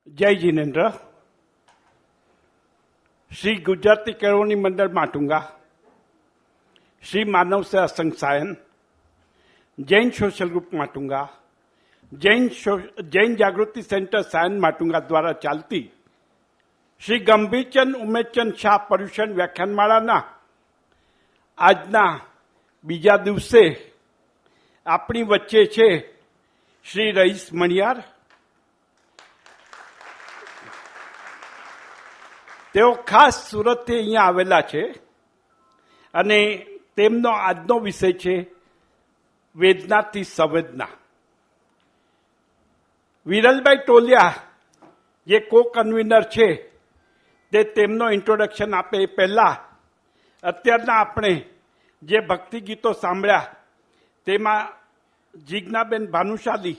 जय जिनेन्द्र। श्री गुजराती केळवणी मंडल माटुंगा, श्री मानव से असंग सायन, जैन सोशल ग्रुप माटुंगा, जैन जागृति सेंटर सायन माटुंगा द्वारा चालती श्री गंभीरचंद उमेशचंद शाह पर्युषण व्याख्यानमाळाना आजना बीजा दिवसे अपनी वच्चे छे श्री रईस मणियार। તેઓ ખાસ સુરતથી અહીંયા આવેલા છે અને તેમનો આજનો વિષય છે વેદનાથી સંવેદના। વિરલભાઈ ટોલિયા જે કો કન્વીનર છે તે તેમનો ઇન્ટ્રોડક્શન આપે એ પહેલા અત્યારના આપણે જે ભક્તિ ગીતો સાંભળ્યા તેમાં જીજ્ઞાબેન ભાનુશાલી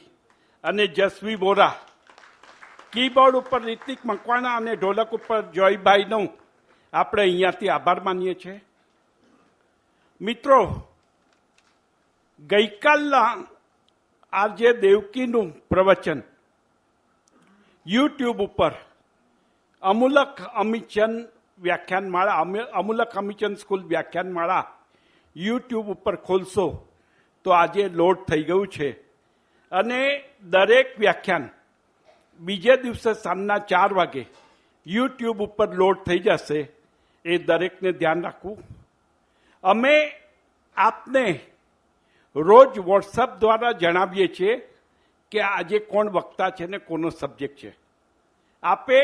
અને જસવી વોરા, કીબોર્ડ ઉપર રિતિક મકવાણા અને ઢોલક ઉપર જોયભાઈનો આપણે અહીંયાથી આભાર માનીએ છીએ। મિત્રો, ગઈકાલના આ જે દેવકીનું પ્રવચન યુટ્યુબ ઉપર અમૂલક અમીચંદ વ્યાખ્યાનમાળા, અમૂલક અમીચંદ સ્કૂલ વ્યાખ્યાનમાળા યુટ્યુબ ઉપર ખોલશો તો આજે લોડ થઈ ગયું છે અને દરેક વ્યાખ્યાન બીજે દિવસે સાંજના 4 વાગે યુટ્યુબ ઉપર લોડ થઈ જશે, એ દરેકને ધ્યાન રાખવું। અમે આપને રોજ વોટ્સઅપ દ્વારા જણાવીએ છીએ કે આજે કોણ વક્તા છે ને કોનો સબ્જેક્ટ છે। આપે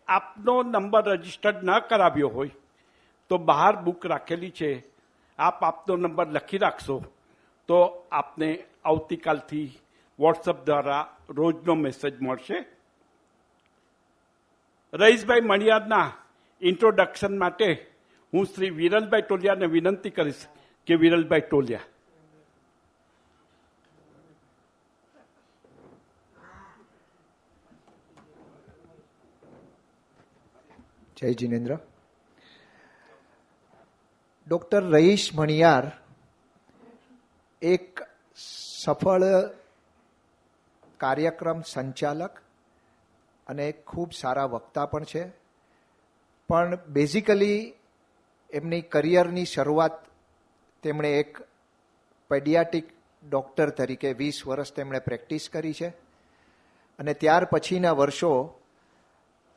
આપનો નંબર રજીસ્ટર્ડ ન કરાવ્યો હોય તો બહાર બુક રાખેલી છે, આપ આપનો નંબર લખી રાખશો તો આપને આવતીકાલથી વોટ્સઅપ દ્વારા રોજનો મેસેજ મળશે। રઈસભાઈ મણિયારના ઇન્ટ્રોડક્શન માટે હું શ્રી વિરલભાઈ ટોલિયાને વિનંતી કરીશ કે વિરલભાઈ ટોલિયા। જય જીનેન્દ્ર। ડોક્ટર રઈસ મણિયાર એક સફળ કાર્યક્રમ સંચાલક અને ખૂબ સારા વક્તા પણ છે, પણ બેઝિકલી એમની કરિયરની શરૂઆત તેમણે એક પેડિયાટ્રિક ડૉક્ટર તરીકે 20 વર્ષ તેમણે પ્રેક્ટિસ કરી છે અને ત્યાર પછીના વર્ષો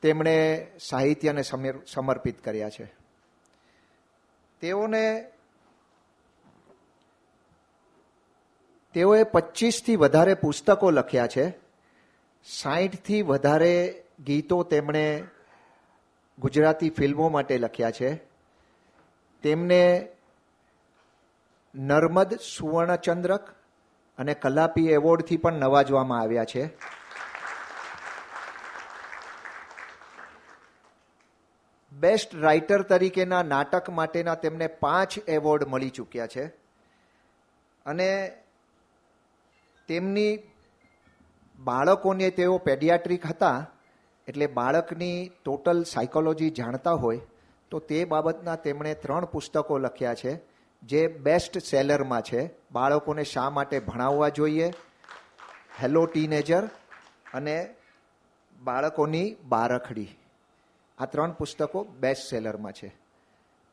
તેમણે સાહિત્યને સમર્પિત કર્યા છે। તેઓએ 25થી વધારે પુસ્તકો લખ્યા છે, 60થી વધારે ગીતો તેમણે ગુજરાતી ફિલ્મો માટે લખ્યા છે। તેમને નર્મદ સુવર્ણચંદ્રક અને કલાપી એવોર્ડથી પણ નવાજવામાં આવ્યા છે। બેસ્ટ રાઇટર તરીકેના નાટક માટેના તેમને 5 એવોર્ડ મળી ચૂક્યા છે અને તેમની બાળકોને, તેઓ પેડિયાટ્રિક હતા એટલે બાળકની ટોટલ સાયકોલોજી જાણતા હોય તો તે બાબતના તેમણે 3 પુસ્તકો લખ્યા છે જે બેસ્ટ સેલરમાં છે। બાળકોને શા માટે ભણાવવા જોઈએ, હેલો ટીનેજર અને બાળકોની બારખડી, આ 3 પુસ્તકો બેસ્ટ સેલરમાં છે।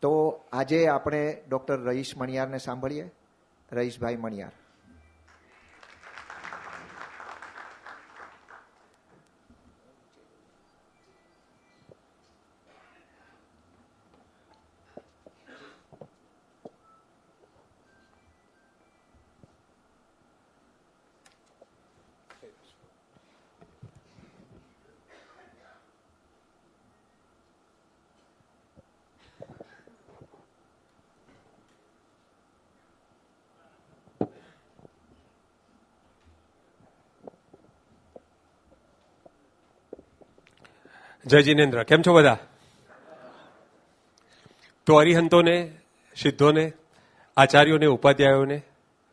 તો આજે આપણે ડૉક્ટર રઈસ મણિયારને સાંભળીએ। રઈસભાઈ મણિયાર। જય જીનેન્દ્ર, કેમ છો બધા? તો અરિહંતોને, સિદ્ધોને, આચાર્યોને, ઉપાધ્યાયોને,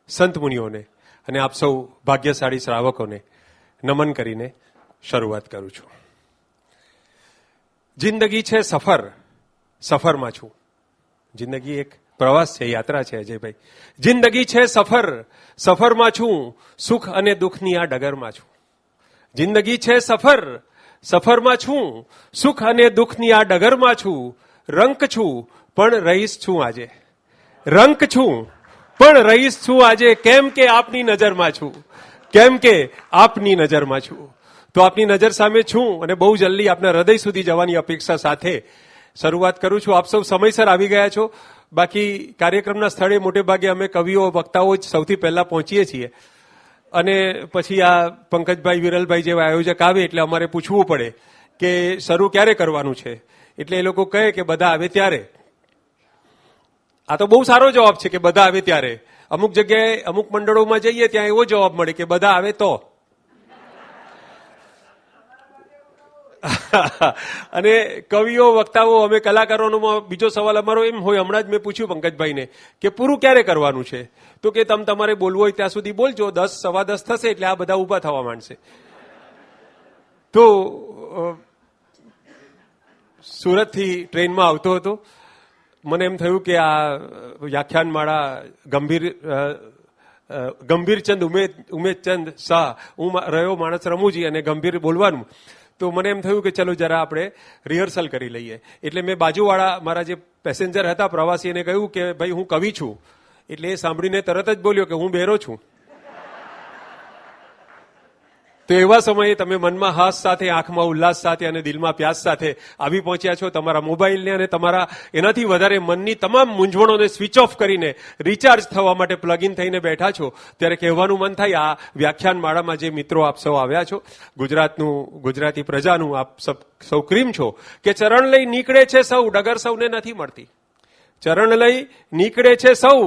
સંત મુનિઓને અને આપ સૌ ભાગ્યશાળી શ્રાવકોને નમન કરીને શરૂઆત કરું છું। જિંદગી છે સફર, સફરમાં છું। જિંદગી એક પ્રવાસ છે, યાત્રા છે અજયભાઈ। જિંદગી છે સફર, સફરમાં છું, સુખ અને દુઃખની આ ડગરમાં છું। જિંદગી છે સફર, સફરમાં છું, સુખ અને દુઃખની આ ડગરમાં છું, રંક છું પણ રહીશ છું આજે, રંક છું પણ રહીશ છું આજે, કેમ કે આપની નજરમાં છું, કેમ કે આપની નજરમાં છું. તો આપની નજર સામે છું અને બહુ જલ્દી આપના હૃદય સુધી જવાની અપેક્ષા સાથે શરૂઆત કરું છું. આપ સૌ સમયસર આવી ગયા છો. બાકી કાર્યક્રમના સ્થળે મોટે ભાગે અમે કવિઓ વક્તાઓ જ સૌથી પહેલા પહોંચીએ છીએ અને પછી આ પંકજભાઈ વિરલભાઈ જેવા આયોજક આવે એટલે અમારે પૂછવું પડે કે શરૂ ક્યારે કરવાનું છે. એટલે એ લોકો કહે કે બધા આવે ત્યારે. આ તો બહુ સારો જવાબ છે કે બધા આવે ત્યારે. અમુક જગ્યાએ અમુક મંડળોમાં જઈએ ત્યાં એવો જવાબ મળે કે બધા આવે તો. અને કવિઓ વક્તાઓ અમે કલાકારોનો બીજો સવાલ અમારો એમ હોય, હમણાં જ મેં પૂછ્યું પંકજભાઈને કે પૂરું ક્યારે કરવાનું છે, તો કે તમારે બોલવું હોય ત્યાં સુધી બોલજો, 10 સવા 10 થશે એટલે આ બધા ઉભા થવા માંડશે. તો સુરતથી ટ્રેનમાં આવતો હતો, મને એમ થયું કે આ વ્યાખ્યાનમાળા ગંભીરચંદ ઉમેદચંદ શાહ, હું રહ્યો માણસ રમૂજી અને ગંભીર બોલવાનું, તો મને એમ થયું કે ચલો જરા આપણે રિહર્સલ કરી લઈએ. એટલે મેં બાજુવાળા મારા જે પેસેન્જર હતા પ્રવાસી એને કહ્યું કે ભાઈ હું કવિ છું. એટલે એ સાંભળીને તરત જ બોલ્યો કે હું બહેરો છું. તો એવા સમયે તમે મનમાં હાસ સાથે, આંખમાં ઉલ્લાસ સાથે અને દિલમાં પ્યાસ સાથે આવી પહોંચ્યા છો. તમારા મોબાઈલને અને તમારા એનાથી વધારે મનની તમામ મૂંઝવણોને સ્વિચ ઓફ કરીને રિચાર્જ થવા માટે પ્લગ ઇન થઈને બેઠા છો. ત્યારે કહેવાનું મન થાય આ વ્યાખ્યાનમાળામાં જે મિત્રો આપ સૌ આવ્યા છો, ગુજરાતી પ્રજાનું આપ સૌ ક્રીમ છો કે ચરણ લઈ નીકળે છે સૌ, ડગર સૌને નથી મળતી. ચરણ લઈ નીકળે છે સૌ,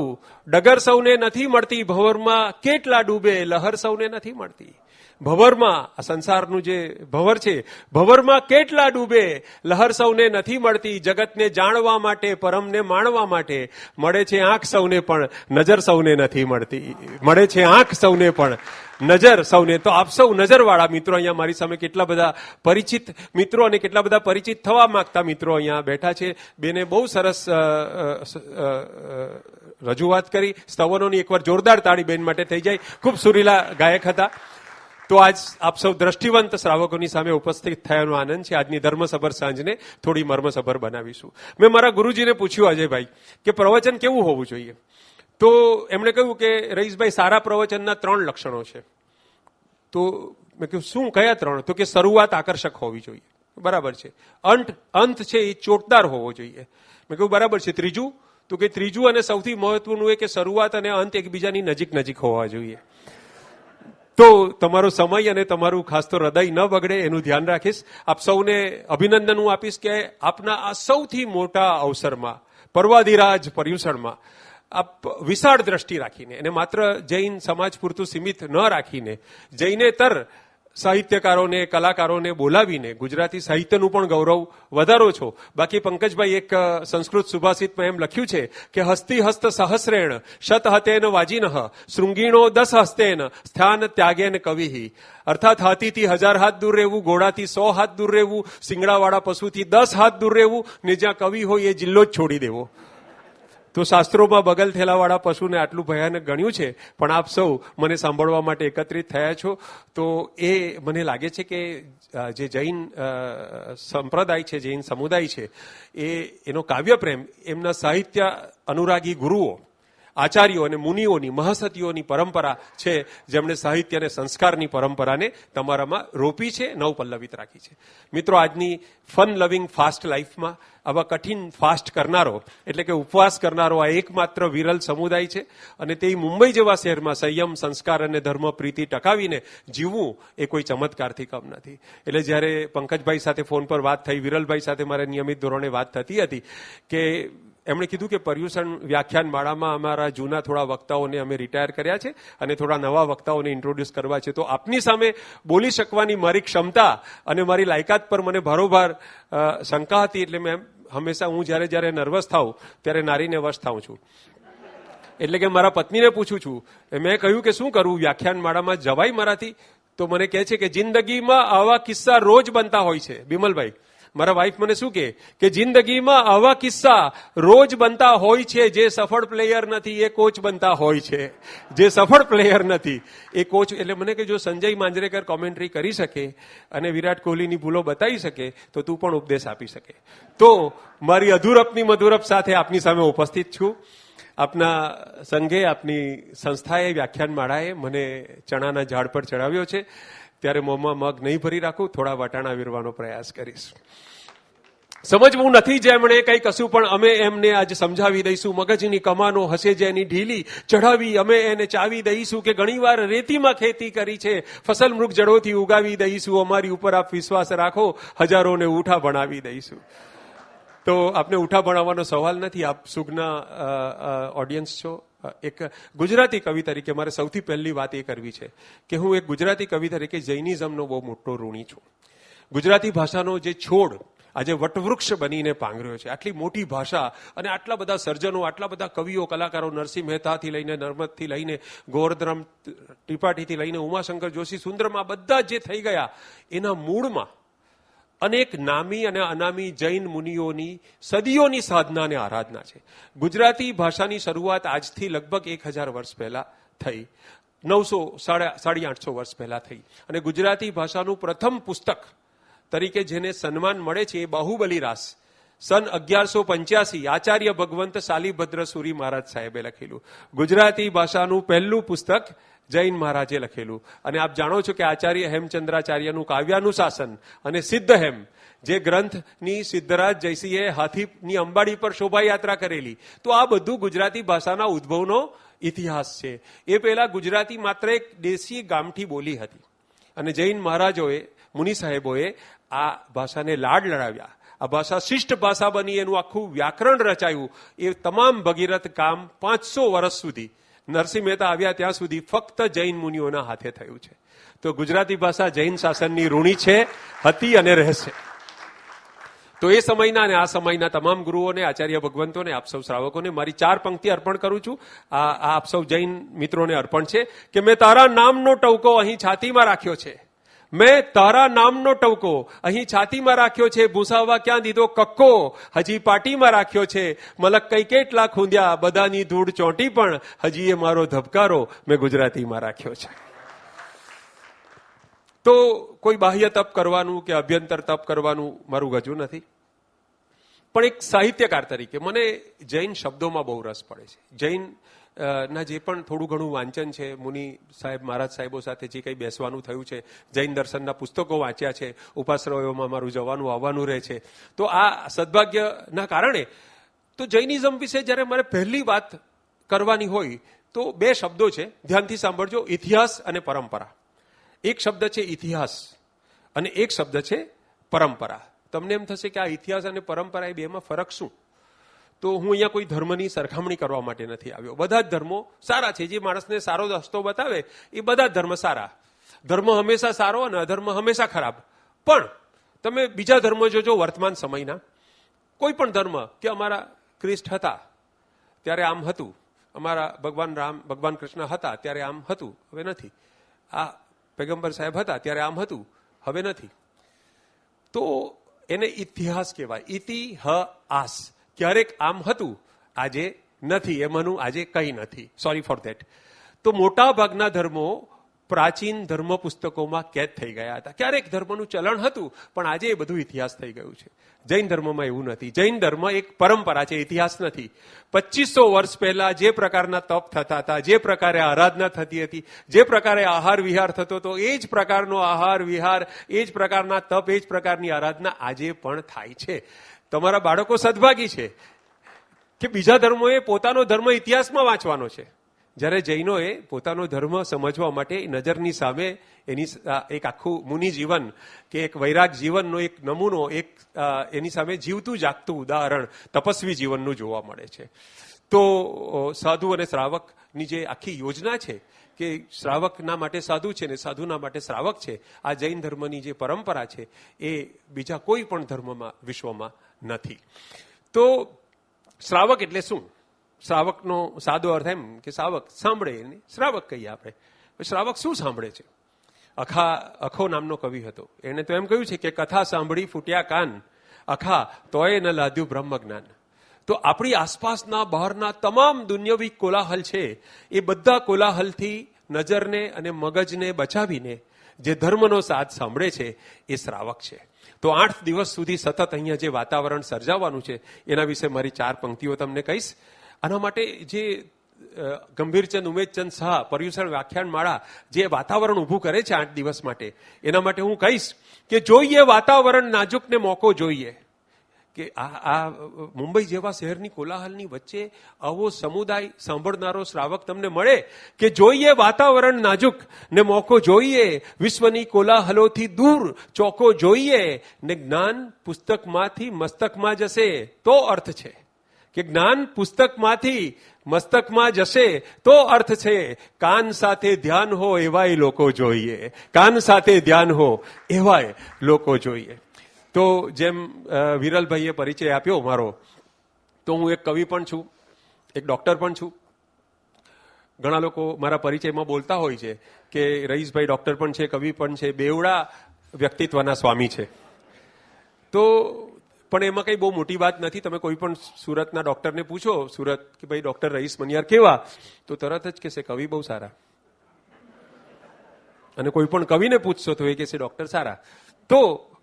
ડગર સૌને નથી મળતી. ભંવરમાં કેટલા ડૂબે, લહર સૌને નથી મળતી. ભંવરમાં, આ સંસારનું જે ભંવર છે, ભંવરમાં કેટલા ડૂબે, લહર સૌને નથી મળતી. જગતને જાણવા માટે, પરમને માણવા માટે મળે છે આંખ સૌને પણ નજર સૌને નથી મળતી. મળે છે આંખ સૌને પણ નજર સૌને. તો આપ સૌ નજરવાળા મિત્રો અહીંયા મારી સામે કેટલા બધા પરિચિત મિત્રો અને કેટલા બધા પરિચિત થવા માંગતા મિત્રો અહીંયા બેઠા છે. બેને બહુ સરસ રજૂઆત કરી. સ્તવનોની એકવાર જોરદાર તાળી બેન માટે થઈ જાય. ખૂબ સુરીલા ગાયક હતા. તો આજ આપ સૌ દ્રષ્ટિવંત શ્રાવકોની સામે ઉપસ્થિત થયાનો આનંદ છે. આજની ધર્મસભર સાંજને થોડી મર્મસભર બનાવીશું. મેં મારા ગુરુજીને પૂછ્યું અજયભાઈ કે પ્રવચન કેવું હોવું જોઈએ, તો એમણે કહ્યું કે રઈસભાઈ સારા પ્રવચનના 3 લક્ષણો છે. તો મેં કહ્યું શું, કયા 3? તો કે શરૂઆત આકર્ષક હોવી જોઈએ, બરાબર છે. અંત છે એ ચોટદાર હોવો જોઈએ. મેં કહ્યું બરાબર છે. ત્રીજું? તો કે ત્રીજું અને સૌથી મહત્વનું એ કે શરૂઆત અને અંત એકબીજાની નજીક હોવા જોઈએ. તો તમારો સમય અને તમારું ખાસ તો હૃદય ન બગડે એનું ધ્યાન રાખીશ. આપ સૌને અભિનંદન હું આપીશ કે આપના આ સૌથી મોટા અવસરમાં, પર્વાધિરાજ પર્યુષણમાં આપ વિશાળ દ્રષ્ટિ રાખીને એને માત્ર જૈન સમાજ પૂરતું સીમિત ન રાખીને જૈનેતર સાહિત્યકારોને, કલાકારોને બોલાવીને ગુજરાતી સાહિત્યનું પણ ગૌરવ વધારો છો. બાકી પંકજભાઈ એક સંસ્કૃત સુભાષિતમાં એમ લખ્યું છે કે હસ્તી હસ્ત સહસ્રેણ શત હતેન વાજીનઃ શૃંગીણો 10 હસ્તેન સ્થાન ત્યાગેન કવિ. અર્થાત હાથીથી 1000 હાથ દૂર રહેવું, ઘોડાથી 100 હાથ દૂર રહેવું, સિંગડાવાળા પશુથી 10 હાથ દૂર રહેવું ને જ્યાં કવિ હોય એ જિલ્લો જ છોડી દેવો. તો શાસ્ત્રોમાં બગલ થેલાવાળા પશુને આટલું ભયાનક ગણ્યું છે, પણ આપ સૌ મને સાંભળવા માટે એકત્રિત થયા છો. તો એ મને લાગે છે કે જે જૈન સંપ્રદાય છે, જૈન સમુદાય છે, એનો કાવ્યપ્રેમ, એમના સાહિત્ય અનુરાગી ગુરુઓ, આચાર્યો અને મુનિઓની, મહાસતીઓની પરંપરા છે, જેમણે સાહિત્ય અને સંસ્કારની પરંપરાને તમારામાં રોપી છે, નવપલ્લવિત રાખી છે. મિત્રો, આજની ફન લવિંગ ફાસ્ટ લાઈફમાં આવા કઠિન ફાસ્ટ કરનારો એટલે કે ઉપવાસ કરનારો આ એકમાત્ર વિરલ સમુદાય છે. અને તે મુંબઈ જેવા શહેરમાં સંયમ, સંસ્કાર અને ધર્મ પ્રીતિ ટકાવીને જીવવું એ કોઈ ચમત્કારથી કમ નથી. એટલે જ્યારે પંકજભાઈ સાથે ફોન પર વાત થઈ, વિરલભાઈ સાથે મારે નિયમિત ધોરણે વાત થતી હતી કે એમણે કીધું કે પર્યુષણ વ્યાખ્યાન માળામાં અમારા જૂના થોડા વક્તાઓને અમે રિટાયર કર્યા છે અને થોડા નવા વક્તાઓને ઇન્ટ્રોડ્યુસ કરવા છે. તો આપની સામે બોલી શકવાની મારી ક્ષમતા અને મારી લાયકાત પર મને ભારોભાર શંકા હતી. એટલે મેં હંમેશા હું જ્યારે નર્વસ થાઉં ત્યારે નારીને વશ થાઉં છું. એટલે કે મારા પત્નીને પૂછું છું, મેં કહ્યું કે શું કરવું, વ્યાખ્યાન માળામાં જવાય મારાથી? તો મને કહે છે કે જિંદગીમાં આવા કિસ્સા રોજ બનતા હોય છે બિમલભાઈ, મારા વાઈફ મને શું કે જિંદગીમાં આવા કિસ્સા રોજ બનતા હોય છે. જે સફળ પ્લેયર નથી એ કોચ બનતા હોય છે. જે સફળ પ્લેયર નથી એ કોચ. એટલે મને કે જો સંજય માંજરેકર કોમેન્ટ્રી કરી શકે અને વિરાટ કોહલીની ભૂલો બતાવી શકે તો તું પણ ઉપદેશ આપી શકે. તો મારી અધૂરપની મધુરપ સાથે આપની સામે ઉપસ્થિત છું. આપના સંઘે, આપની સંસ્થાએ, વ્યાખ્યાનમાળાએ મને ચણાના ઝાડ પર ચડાવ્યો છે, ત્યારે મોંમાં મગ નહીં ભરી રાખું, થોડા વટાણા વીરવાનો પ્રયાસ કરીશ. સમજવું નથી જેમણે કંઈ કશું, પણ અમે એમને આજે સમજાવી દઈશું. મગજની કમાનો હશે જેની ઢીલી, ચઢાવી અમે એને ચાવી દઈશું. કે ઘણીવાર રેતીમાં ખેતી કરી છે, ફસલ મૃગ જડોથી ઉગાવી દઈશું. અમારી ઉપર આપ વિશ્વાસ રાખો, હજારોને ઉઠા ભણાવી દઈશું. તો આપને ઉઠા ભણાવવાનો સવાલ નથી. આપ સુગના ઓડિયન્સ છો. એક ગુજરાતી કવિ તરીકે મારે સૌથી પહેલી વાત એ કરવી છે કે હું એક ગુજરાતી કવિ તરીકે જૈનિઝમનો બહુ મોટો ઋણી છું. ગુજરાતી ભાષાનો જે છોડ આજે વટવૃક્ષ બનીને પાંગર્યો છે, આટલી મોટી ભાષા અને આટલા બધા સર્જનો, આટલા બધા કવિઓ, કલાકારો, નરસિંહ મહેતાથી લઈને નર્મદથી લઈને ગોવર્ધન ત્રિપાઠીથી લઈને ઉમાશંકર જોશી, સુંદરમ, બધા જે થઈ ગયા એના મૂળમાં અનેક નામી અને અનામી જૈન મુનિઓની સદીઓની સાધના અને આરાધના છે. ગુજરાતી ભાષાની શરૂઆત આજથી લગભગ 1000 વર્ષ પહેલા થઈ, 850 વર્ષ પહેલા થઈ. અને ગુજરાતી ભાષાનું પ્રથમ પુસ્તક તરીકે જેને સન્માન મળે છે એ બાહુબલી રાસ સન 1185 આચાર્ય ભગવંત શાલિભદ્ર સુરી મહારાજ સાહેબે લખેલું. ગુજરાતી ભાષાનું પહેલું પુસ્તક જૈન મહારાજે લખેલું. અને આપ જાણો છો કે આચાર્ય હેમચંદ્રાચાર્યનું કાવ્યાનુશાસન અને સિદ્ધહેમ, જે ગ્રંથની સિદ્ધરાજ જયસિંહે હાથીની અંબાડી પર શોભાયાત્રા કરેલી, તો આ બધું ગુજરાતી ભાષાના ઉદ્ભવનો ઇતિહાસ છે. એ પહેલા ગુજરાતી માત્ર એક દેશી ગામઠી બોલી હતી અને જૈન મહારાજોએ, મુનિ સાહેબોએ આ ભાષાને લાડ લડાવ્યા. આ ભાષા શિષ્ટ ભાષા બની, એનું આખું વ્યાકરણ રચાયું. એ તમામ ભગીરથ કામ 500 વર્ષ સુધી, નરસિંહ મહેતા આવ્યા ત્યાં સુધી, ફક્ત જૈન મુનિઓના હાથે થયું છે. તો ગુજરાતી ભાષા જૈન શાસનની ઋણી છે, હતી અને રહેશે. તો એ સમયના અને આ સમયના તમામ ગુરુઓને, આચાર્ય ભગવંતોને, આપ સૌ શ્રાવકોને મારી 4 પંક્તિ અર્પણ કરું છું. આ આપ સૌ જૈન મિત્રોને અર્પણ છે કે મેં તારા નામનો ટવકો અહીં છાતીમાં રાખ્યો છે. મેં તારા નામનો ટવકો અહીં છાતીમાં રાખ્યો છે. ભૂસાવા ક્યાં દીધો કક્કો, હજી પાટીમાં રાખ્યો છે. મલક કઈ કેટલા ખૂંદ્યા, બધાની ધૂળ ચોંટી, પણ હજી એ મારો ધબકારો મેં ગુજરાતીમાં રાખ્યો છે. તો કોઈ બાહ્ય તપ કરવાનું કે અભ્યંતર તપ કરવાનું મારું ગજું નથી, પણ એક સાહિત્યકાર તરીકે મને જૈન શબ્દોમાં બહુ રસ પડે છે. જૈન ના જે પણ થોડું ઘણું વાંચન છે, મુનિ સાહેબ, મહારાજ સાહેબો સાથે જે કંઈ બેસવાનું થયું છે, જૈન દર્શનના પુસ્તકો વાંચ્યા છે, ઉપાશ્રયોમાં મારું જવાનું આવવાનું રહે છે. તો આ સદભાગ્યના કારણે તો જૈનિઝમ વિશે જ્યારે મારે પહેલી વાત કરવાની હોય તો 2 શબ્દો છે, ધ્યાનથી સાંભળજો: ઇતિહાસ અને પરંપરા. એક શબ્દ છે ઇતિહાસ અને એક શબ્દ છે પરંપરા. તમને એમ થશે કે આ ઇતિહાસ અને પરંપરા, એ બેમાં ફરક શું? તો હું અહીંયા કોઈ ધર્મની સરખામણી કરવા માટે નથી આવ્યો. બધા જ ધર્મો સારા છે. જે માણસને સારો રસ્તો બતાવે એ બધા જ ધર્મ સારા. ધર્મ હંમેશા સારો અને અધર્મ હંમેશા ખરાબ. પણ તમે બીજા ધર્મ જોજો વર્તમાન સમયના, કોઈ પણ ધર્મ, કે અમારા ખ્રિસ્ત હતા ત્યારે આમ હતું, અમારા ભગવાન રામ, ભગવાન કૃષ્ણ હતા ત્યારે આમ હતું, હવે નથી. આ પૈગંબર સાહેબ હતા ત્યારે આમ હતું, હવે નથી. તો એને ઇતિહાસ કહેવાય. ઇતિહાસ. ક્યારેક આમ હતું, આજે નથી. એમાંનું આજે કંઈ નથી. Sorry for that. તો મોટા ભાગના ધર્મો પ્રાચીન ધર્મ પુસ્તકોમાં કેદ થઈ ગયા હતા. ક્યારેક ધર્મનું ચલણ હતું, પણ આજે એ બધું ઇતિહાસ થઈ ગયું છે. જૈન ધર્મમાં એવું નથી. જૈન ધર્મ એક પરંપરા છે, ઇતિહાસ નથી. 2500 વર્ષ પહેલા જે પ્રકારના તપ થતા હતા, જે પ્રકારે આરાધના થતી હતી, જે પ્રકારે આહાર વિહાર થતો હતો, એ જ પ્રકારનો આહાર વિહાર, એ જ પ્રકારના તપ, એ જ પ્રકારની આરાધના આજે પણ થાય છે. તમારા બાળકો સદભાગી છે કે બીજા ધર્મોએ પોતાનો ધર્મ ઇતિહાસમાં વાંચવાનો છે, જ્યારે જૈનોએ પોતાનો ધર્મ સમજવા માટે નજરની સામે એની એક આખું મુનિ જીવન કે એક વૈરાગ જીવનનો એક નમૂનો, એક એની સામે જીવતું જાગતું ઉદાહરણ તપસ્વી જીવનનું જોવા મળે છે. તો સાધુ અને શ્રાવકની જે આખી યોજના છે કે શ્રાવકના માટે સાધુ છે ને સાધુના માટે શ્રાવક છે, આ જૈન ધર્મની જે પરંપરા છે એ બીજા કોઈ પણ ધર્મમાં વિશ્વમાં નથી. તો શ્રાવક એટલે શું? શ્રાવકનો સાદો અર્થ એમ કે શ્રાવક સાંભળે એને શ્રાવક કહીએ આપણે. શ્રાવક શું સાંભળે છે? અખો નામનો કવિ હતો, એને તો એમ કહ્યું છે કે કથા સાંભળી ફૂટ્યા કાન, અખા તોય ન લાદ્યું બ્રહ્મ જ્ઞાન. તો આપણી આસપાસના બહારના તમામ દુન્યવી કોલાહલ છે એ બધા કોલાહલથી નજરને અને મગજને બચાવીને જે ધર્મનો સાથ સાંભળે છે એ શ્રાવક છે. તો 8 દિવસ સુધી સતત અહીંયા જે વાતાવરણ સર્જાવાનું છે એના વિશે મારી 4 પંક્તિઓ તમને કહીશ. આના માટે જે ગંભીરચંદ ઉમેદચંદ શાહ પર્યુષણ વ્યાખ્યાન માળા જે વાતાવરણ ઊભું કરે છે 8 દિવસ માટે, એના માટે હું કહીશ કે જોઈએ વાતાવરણ નાજુકને મોકો જોઈએ. કે આ મુંબઈ જેવા શહેરની કોલાહલની વચ્ચે આવો સમુદાય સાંભળનારો શ્રાવક તમને મળે કે જોઈએ વાતાવરણ નાજુક ને મોકો જોઈએ, વિશ્વની કોલાહલોથી દૂર ચોકો જોઈએ ને જ્ઞાન પુસ્તકમાંથી મસ્તકમાં જશે તો અર્થ છે. કે જ્ઞાન પુસ્તકમાંથી મસ્તકમાં જશે તો અર્થ છે. કાન સાથે ધ્યાન હો એવાય લોકો જોઈએ, કાન સાથે ધ્યાન હો એવાય લોકો જોઈએ. તો જેમ વિરલભાઈએ પરિચય આપ્યો મારો, તો હું એક કવિ પણ છું, એક ડોક્ટર પણ છું. ઘણા લોકો મારા પરિચયમાં બોલતા હોય છે કે રઈસભાઈ ડોક્ટર પણ છે, કવિ પણ છે, બેવડા વ્યક્તિત્વના સ્વામી છે. તો પણ એમાં કંઈ બહુ મોટી વાત નથી. તમે કોઈ પણ સુરતના ડોક્ટરને પૂછો, સુરત કે ભાઈ ડોક્ટર રઈસ મનિયાર કેવા, તો તરત જ કહેશે કવિ બહુ સારા. અને કોઈ પણ કવિને પૂછશો તો એ કહેશે ડોક્ટર સારા. તો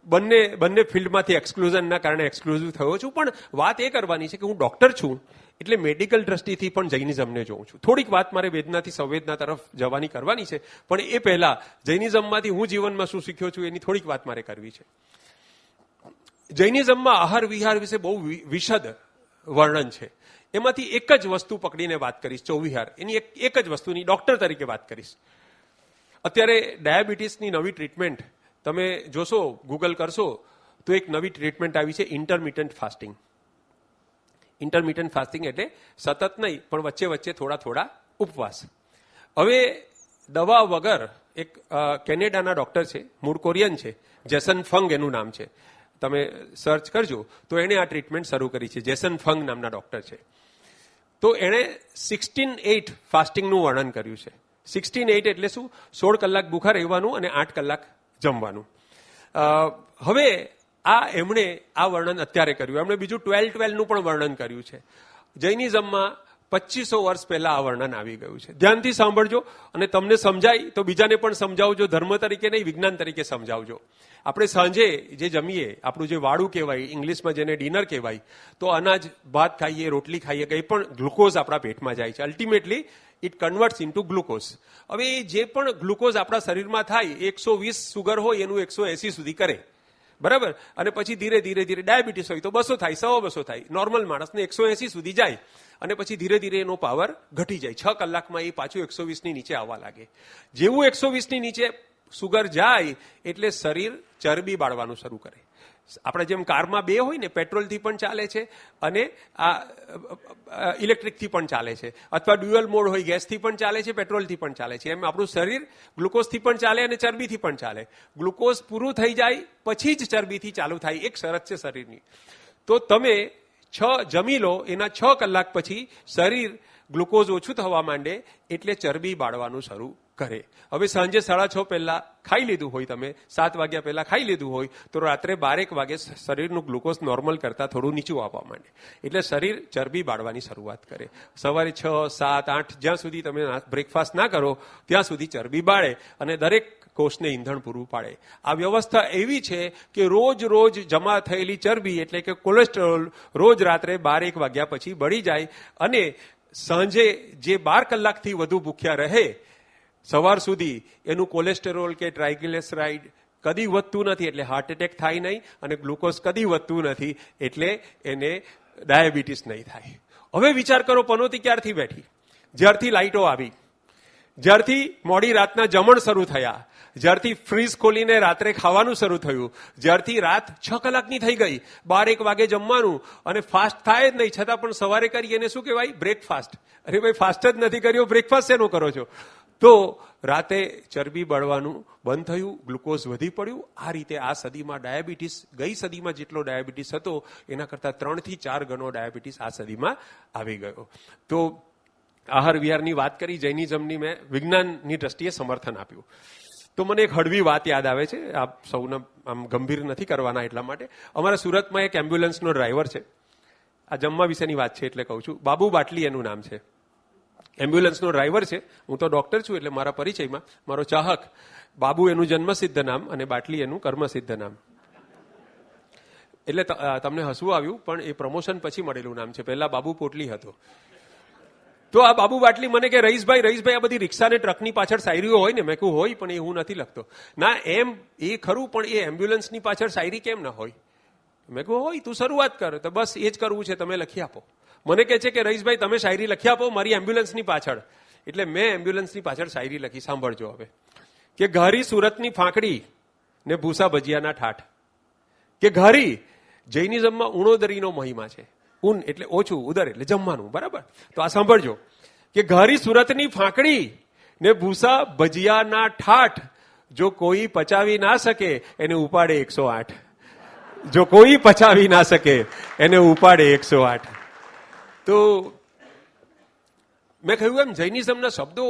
બંને ફિલ્ડમાંથી એક્સક્લુઝનના કારણે એક્સક્લુઝિવ થયો છું. પણ વાત એ કરવાની છે કે હું ડોક્ટર છું એટલે મેડિકલ દ્રષ્ટિથી પણ જૈનિઝમને જોઉં છું. થોડીક વાત મારે વેદનાથી સંવેદના તરફ જવાની કરવાની છે, પણ એ પહેલા જૈનિઝમમાંથી હું જીવનમાં શું શીખ્યો છું એની થોડીક વાત મારે કરવી છે. જૈનિઝમમાં આહાર વિહાર વિશે બહુ વિશદ વર્ણન છે. એમાંથી એક જ વસ્તુ પકડીને વાત કરીશ, ચોવિહાર. એની એક જ વસ્તુની ડોક્ટર તરીકે વાત કરીશ. અત્યારે ડાયાબિટીસની નવી ટ્રીટમેન્ટ તમે જોશો, ગૂગલ કરશો તો એક નવી ટ્રીટમેન્ટ આવી છે, ઇન્ટરમિટન્ટ ફાસ્ટિંગ. ઇન્ટરમિટન્ટ ફાસ્ટિંગ એટલે સતત નહીં પણ વચ્ચે વચ્ચે થોડા થોડા ઉપવાસ. હવે દવા વગર એક કેનેડાના ડોક્ટર છે, મૂળ કોરિયન છે, જેસન ફંગ એનું નામ છે, તમે સર્ચ કરજો તો એણે આ ટ્રીટમેન્ટ શરૂ કરી છે. જેસન ફંગ નામના ડોક્ટર છે. તો એણે 16-8 ફાસ્ટિંગનું વર્ણન કર્યું છે. 16-8 એટલે શું? 16 કલાક ભૂખા રહેવાનું અને 8 કલાક જમવાનું. હવે એમણે આ વર્ણન અત્યારે કર્યું. એમણે બીજું 12-12 નું પણ વર્ણન કર્યું છે. જૈનિઝમમાં 2500 વર્ષ પહેલા આ વર્ણન આવી ગયું છે. ધ્યાનથી સાંભળજો અને તમને સમજાય તો બીજાને પણ સમજાવજો. ધર્મ તરીકે નહીં, વિજ્ઞાન તરીકે સમજાવજો. આપણે સાંજે જે જમીએ, આપણું જે વાળું કહેવાય, ઇંગ્લિશમાં જેને ડિનર કહેવાય, તો અનાજ ભાત ખાઈએ, રોટલી ખાઈએ, કંઈ પણ ગ્લુકોઝ આપણા પેટમાં જાય છે. Ultimately it converts into glucose. હવે જે પણ ગ્લુકોઝ આપણા શરીરમાં થાય, 120 સુગર હોય એનું 180 સુધી કરે, બરાબર? અને પછી ધીરે ધીરે ધીરે ડાયાબિટીસ હોય તો 200 થાય, 250 થાય. નોર્મલ માણસને 180 સુધી જાય અને પછી ધીરે ધીરે એનો પાવર ઘટી જાય. 6 કલાકમાં એ પાછું 120 ની નીચે આવવા લાગે. જેવું 120 ની નીચે સુગર જાય એટલે શરીર ચરબી બાળવાનું શરૂ કરે. આપણે જેમ કારમાં 2 હોય ને, પેટ્રોલથી પણ ચાલે છે અને આ ઇલેક્ટ્રિકથી પણ ચાલે છે, અથવા ડ્યુઅલ મોડ હોય, ગેસથી પણ ચાલે છે, પેટ્રોલથી પણ ચાલે છે. એમ આપણું શરીર ગ્લુકોઝથી પણ ચાલે અને ચરબીથી પણ ચાલે. ગ્લુકોઝ પૂરું થઈ જાય પછી જ ચરબીથી ચાલુ થાય. એક શરત છે શરીરની. તો તમે જમી લો, એના 6 કલાક પછી શરીર ગ્લુકોઝ ઓછું થવા માંડે એટલે ચરબી બાળવાનું શરૂ કરે. હવે સાંજે 6:30 પહેલા ખાઈ લીધું હોય, તમે 7 વાગ્યા પહેલા ખાઈ લીધું હોય, તો રાત્રે 12-1 વાગે શરીરનું ગ્લુકોઝ નોર્મલ કરતા થોડું નીચું આવવા માંડે એટલે શરીર ચરબી બાળવાની શરૂઆત કરે. સવારે 6, 7, 8 જ્યાં સુધી તમે બ્રેકફાસ્ટ ના કરો ત્યાં સુધી ચરબી બાળે અને દરેક કોષને ઈંધણ પૂરું પાડે. આ વ્યવસ્થા એવી છે કે રોજ જમા થયેલી ચરબી એટલે કે કોલેસ્ટ્રોલ રોજ રાત્રે 12-1 વાગ્યા પછી બળી જાય અને સાંજે જે 12 કલાકથી વધુ ભૂખ્યા રહે સવાર સુધી, એનું કોલેસ્ટેરોલ કે ટ્રાઇગ્લિસરાઇડ કદી વધતું નથી એટલે હાર્ટ એટેક થાય નહીં, અને ગ્લુકોઝ કદી વધતું નથી એટલે એને ડાયાબિટીસ નહીં થાય. હવે વિચાર કરો, પનોતી ક્યારથી બેઠી? જ્યારથી લાઇટો આવી, જ્યારથી મોડી રાતના જમણ શરૂ થયા, જ્યારથી ફ્રીઝ ખોલીને રાત્રે ખાવાનું શરૂ થયું, જ્યારથી રાત 6 કલાકની થઈ ગઈ, 12-1 વાગે જમવાનું અને ફાસ્ટ થાય જ નહીં, છતાં પણ સવારે કરી એને શું કહેવાય? બ્રેકફાસ્ટ. અરે ભાઈ, ફાસ્ટ જ નથી કર્યો, બ્રેકફાસ્ટ શેનો કરો છો? તો રાતે ચરબી બળવાનું બંધ થયું, ગ્લુકોઝ વધી પડ્યું. આ રીતે આ સદીમાં ડાયાબિટીસ, ગઈ સદીમાં જેટલો ડાયાબિટીસ હતો એના કરતાં 3 થી 4 ગણો ડાયાબિટીસ આ સદીમાં આવી ગયો. તો આહાર વિહારની વાત કરી, જૈનિઝમની મેં વિજ્ઞાનની દ્રષ્ટિએ સમર્થન આપ્યું. તો મને એક હળવી વાત યાદ આવે છે, આપ સૌને આમ ગંભીર નથી કરવાના એટલા માટે. અમારા સુરતમાં એક એમ્બ્યુલન્સનો ડ્રાઈવર છે, આ જમવા વિશેની વાત છે એટલે કહું છું. બાબુ બાટલી એનું નામ છે. એમ્બ્યુલન્સનો ડ્રાઈવર છે. હું તો ડોક્ટર છું એટલે મારા પરિચયમાં મારો ચાહક બાબુ એનું જન્મસિદ્ધ નામ અને બાટલી એનું કર્મસિદ્ધ નામ. એટલે તમને હસવું આવ્યું, પણ એ પ્રમોશન પછી મળેલું નામ છે. પહેલા બાબુ પોટલી હતો. તો આ બાબુ બાટલી મને કે રહીશભાઈ આ બધી રિક્ષા ને ટ્રકની પાછળ શાયરીઓ હોય ને? મેં કહ્યું હોય, પણ એ હું નથી લખતો. ના એમ એ ખરું, પણ એ એમ્બ્યુલન્સની પાછળ શાયરી કેમ ના હોય? મેં કહ્યું હોય, તું શરૂઆત કર. તો બસ એ જ કરવું છે, તમે લખી આપો. મને કહે છે કે રહીશભાઈ તમે શાયરી લખી આપો મારી એમ્બ્યુલન્સની પાછળ. એટલે મેં એમ્બ્યુલન્સની પાછળ શાયરી લખી. સાંભળજો હવે. કે ઘારી સુરતની ફાંકડી ને ભૂસા ભજીયાના ઠાઠ. કે ઘારી જૈનિઝમમાં ઉણોદરીનો મહિમા છે. ઉન એટલે ઓછું, ઉદર એટલે જમવાનું, બરાબર? તો આ સાંભળજો કે ઘારી સુરતની ફાંકડી ને ભૂસા ભજીયાના ઠાઠ. જો કોઈ પચાવી ના શકે એને ઉપાડે 108. જો કોઈ પચાવી ના શકે એને ઉપાડે 108. તો મેં કહ્યું એમ જૈનિઝમના શબ્દો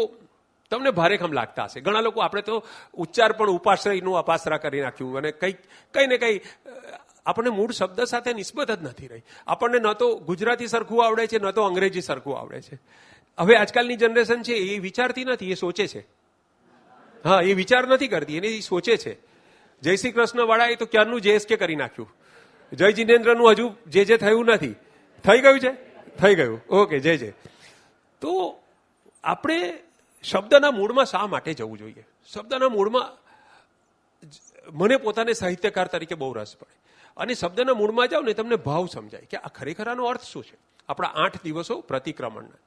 તમને ભારેખમ લાગતા હશે. ઘણા લોકો આપણે તો ઉચ્ચાર પણ ઉપાશ્રયનું અપાસરા કરી નાખ્યું અને કઈ ને કઈ આપણને મૂળ શબ્દ સાથે નિસ્બત જ નથી રહી. આપણને ન તો ગુજરાતી સરખું આવડે છે, ન તો અંગ્રેજી સરખું આવડે છે. હવે આજકાલની જનરેશન છે એ વિચારતી નથી, એ સોચે છે. હા, એ વિચાર નથી કરતી, એને સોચે છે. જય શ્રી કૃષ્ણ વાળા એ તો ક્યારનું JSK કરી નાખ્યું. જય જિનેન્દ્રનું હજુ જે થયું નથી. થઈ ગયું છે? થઈ ગયું. ઓકે, જય. તો આપણે શબ્દના મૂળમાં શા માટે જવું જોઈએ? શબ્દના મૂળમાં મને પોતાને સાહિત્યકાર તરીકે બહુ રસ પડે. અને શબ્દના મૂળમાં જાઓ ને તમને ભાવ સમજાય કે આ ખરેખર આનો અર્થ શું છે. આપણા 8 દિવસો પ્રતિક્રમણના.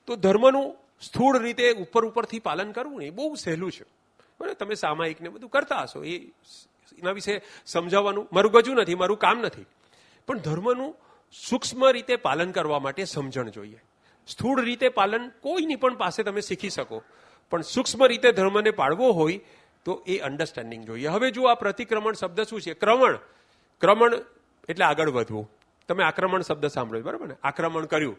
તો ધર્મનું સ્થૂળ રીતે ઉપરથી પાલન કરવું ને એ બહુ સહેલું છે. બરાબર? તમે સામાયિક ને બધું કરતા હશો, એના વિશે સમજાવવાનું મારું ગજું નથી, મારું કામ નથી. પણ ધર્મનું સૂક્ષ્મ રીતે પાલન કરવા માટે સમજણ જોઈએ. સ્થૂળ રીતે પાલન કોઈની પણ પાસે તમે શીખી શકો, પણ સૂક્ષ્મ રીતે ધર્મને પાળવો હોય તો એ અન્ડરસ્ટેન્ડિંગ જોઈએ. હવે જો આ પ્રતિક્રમણ શબ્દ શું છે? ક્રમણ એટલે આગળ વધવું. તમે આક્રમણ શબ્દ સાંભળ્યો, બરાબર ને? આક્રમણ કર્યું.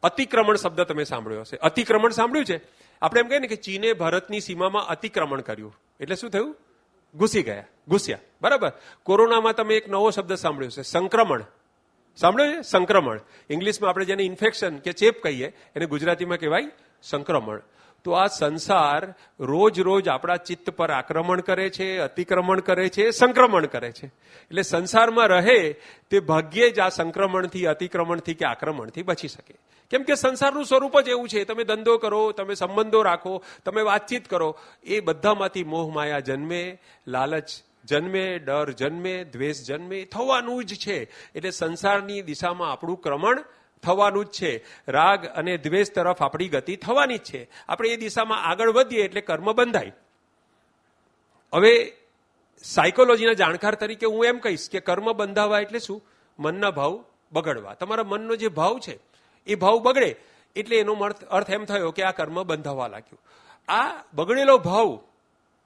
અતિક્રમણ શબ્દ તમે સાંભળ્યો હશે. અતિક્રમણ સાંભળ્યું છે? આપણે એમ કહીએ ને કે ચીને ભારતની સીમામાં અતિક્રમણ કર્યું એટલે શું થયું? ઘૂસ્યા. બરાબર? કોરોનામાં તમે એક નવો શબ્દ સાંભળ્યો છે, સંક્રમણ. સાંભળ્યો છે? સંક્રમણ. ઇંગ્લિશમાં આપણે જેને ઇન્ફેક્શન કે ચેપ કહીએ એને ગુજરાતીમાં કહેવાય સંક્રમણ. તો આ સંસાર રોજ આપણા ચિત્ત પર આક્રમણ કરે છે, અતિક્રમણ કરે છે, સંક્રમણ કરે છે. એટલે સંસારમાં રહે તે ભાગ્યે જ આ સંક્રમણથી, અતિક્રમણથી કે આક્રમણથી બચી શકે. કેમ કે સંસારનું સ્વરૂપ જ એવું છે. તમે ધંધો કરો, તમે સંબંધો રાખો, તમે વાતચીત કરો, એ બધામાંથી મોહ માયા જન્મે, લાલચ જન્મે, ડર જન્મે, દ્વેષ જન્મે, થવાનું જ છે. એટલે સંસારની દિશામાં આપણું ક્રમણ થવાનું જ છે. રાગ અને દ્વેષ તરફ આપણી ગતિ થવાની જ છે. આપણે એ દિશામાં આગળ વધીએ એટલે કર્મ બંધાય. હવે સાયકોલોજીના જાણકાર તરીકે હું એમ કહીશ કે કર્મ બંધાવા એટલે શું? મનના ભાવ બગડવા. તમારા મનનો જે ભાવ છે એ ભાવ બગડે એટલે એનો અર્થ એમ થયો કે આ કર્મ બંધાવા લાગ્યું. આ બગડેલો ભાવ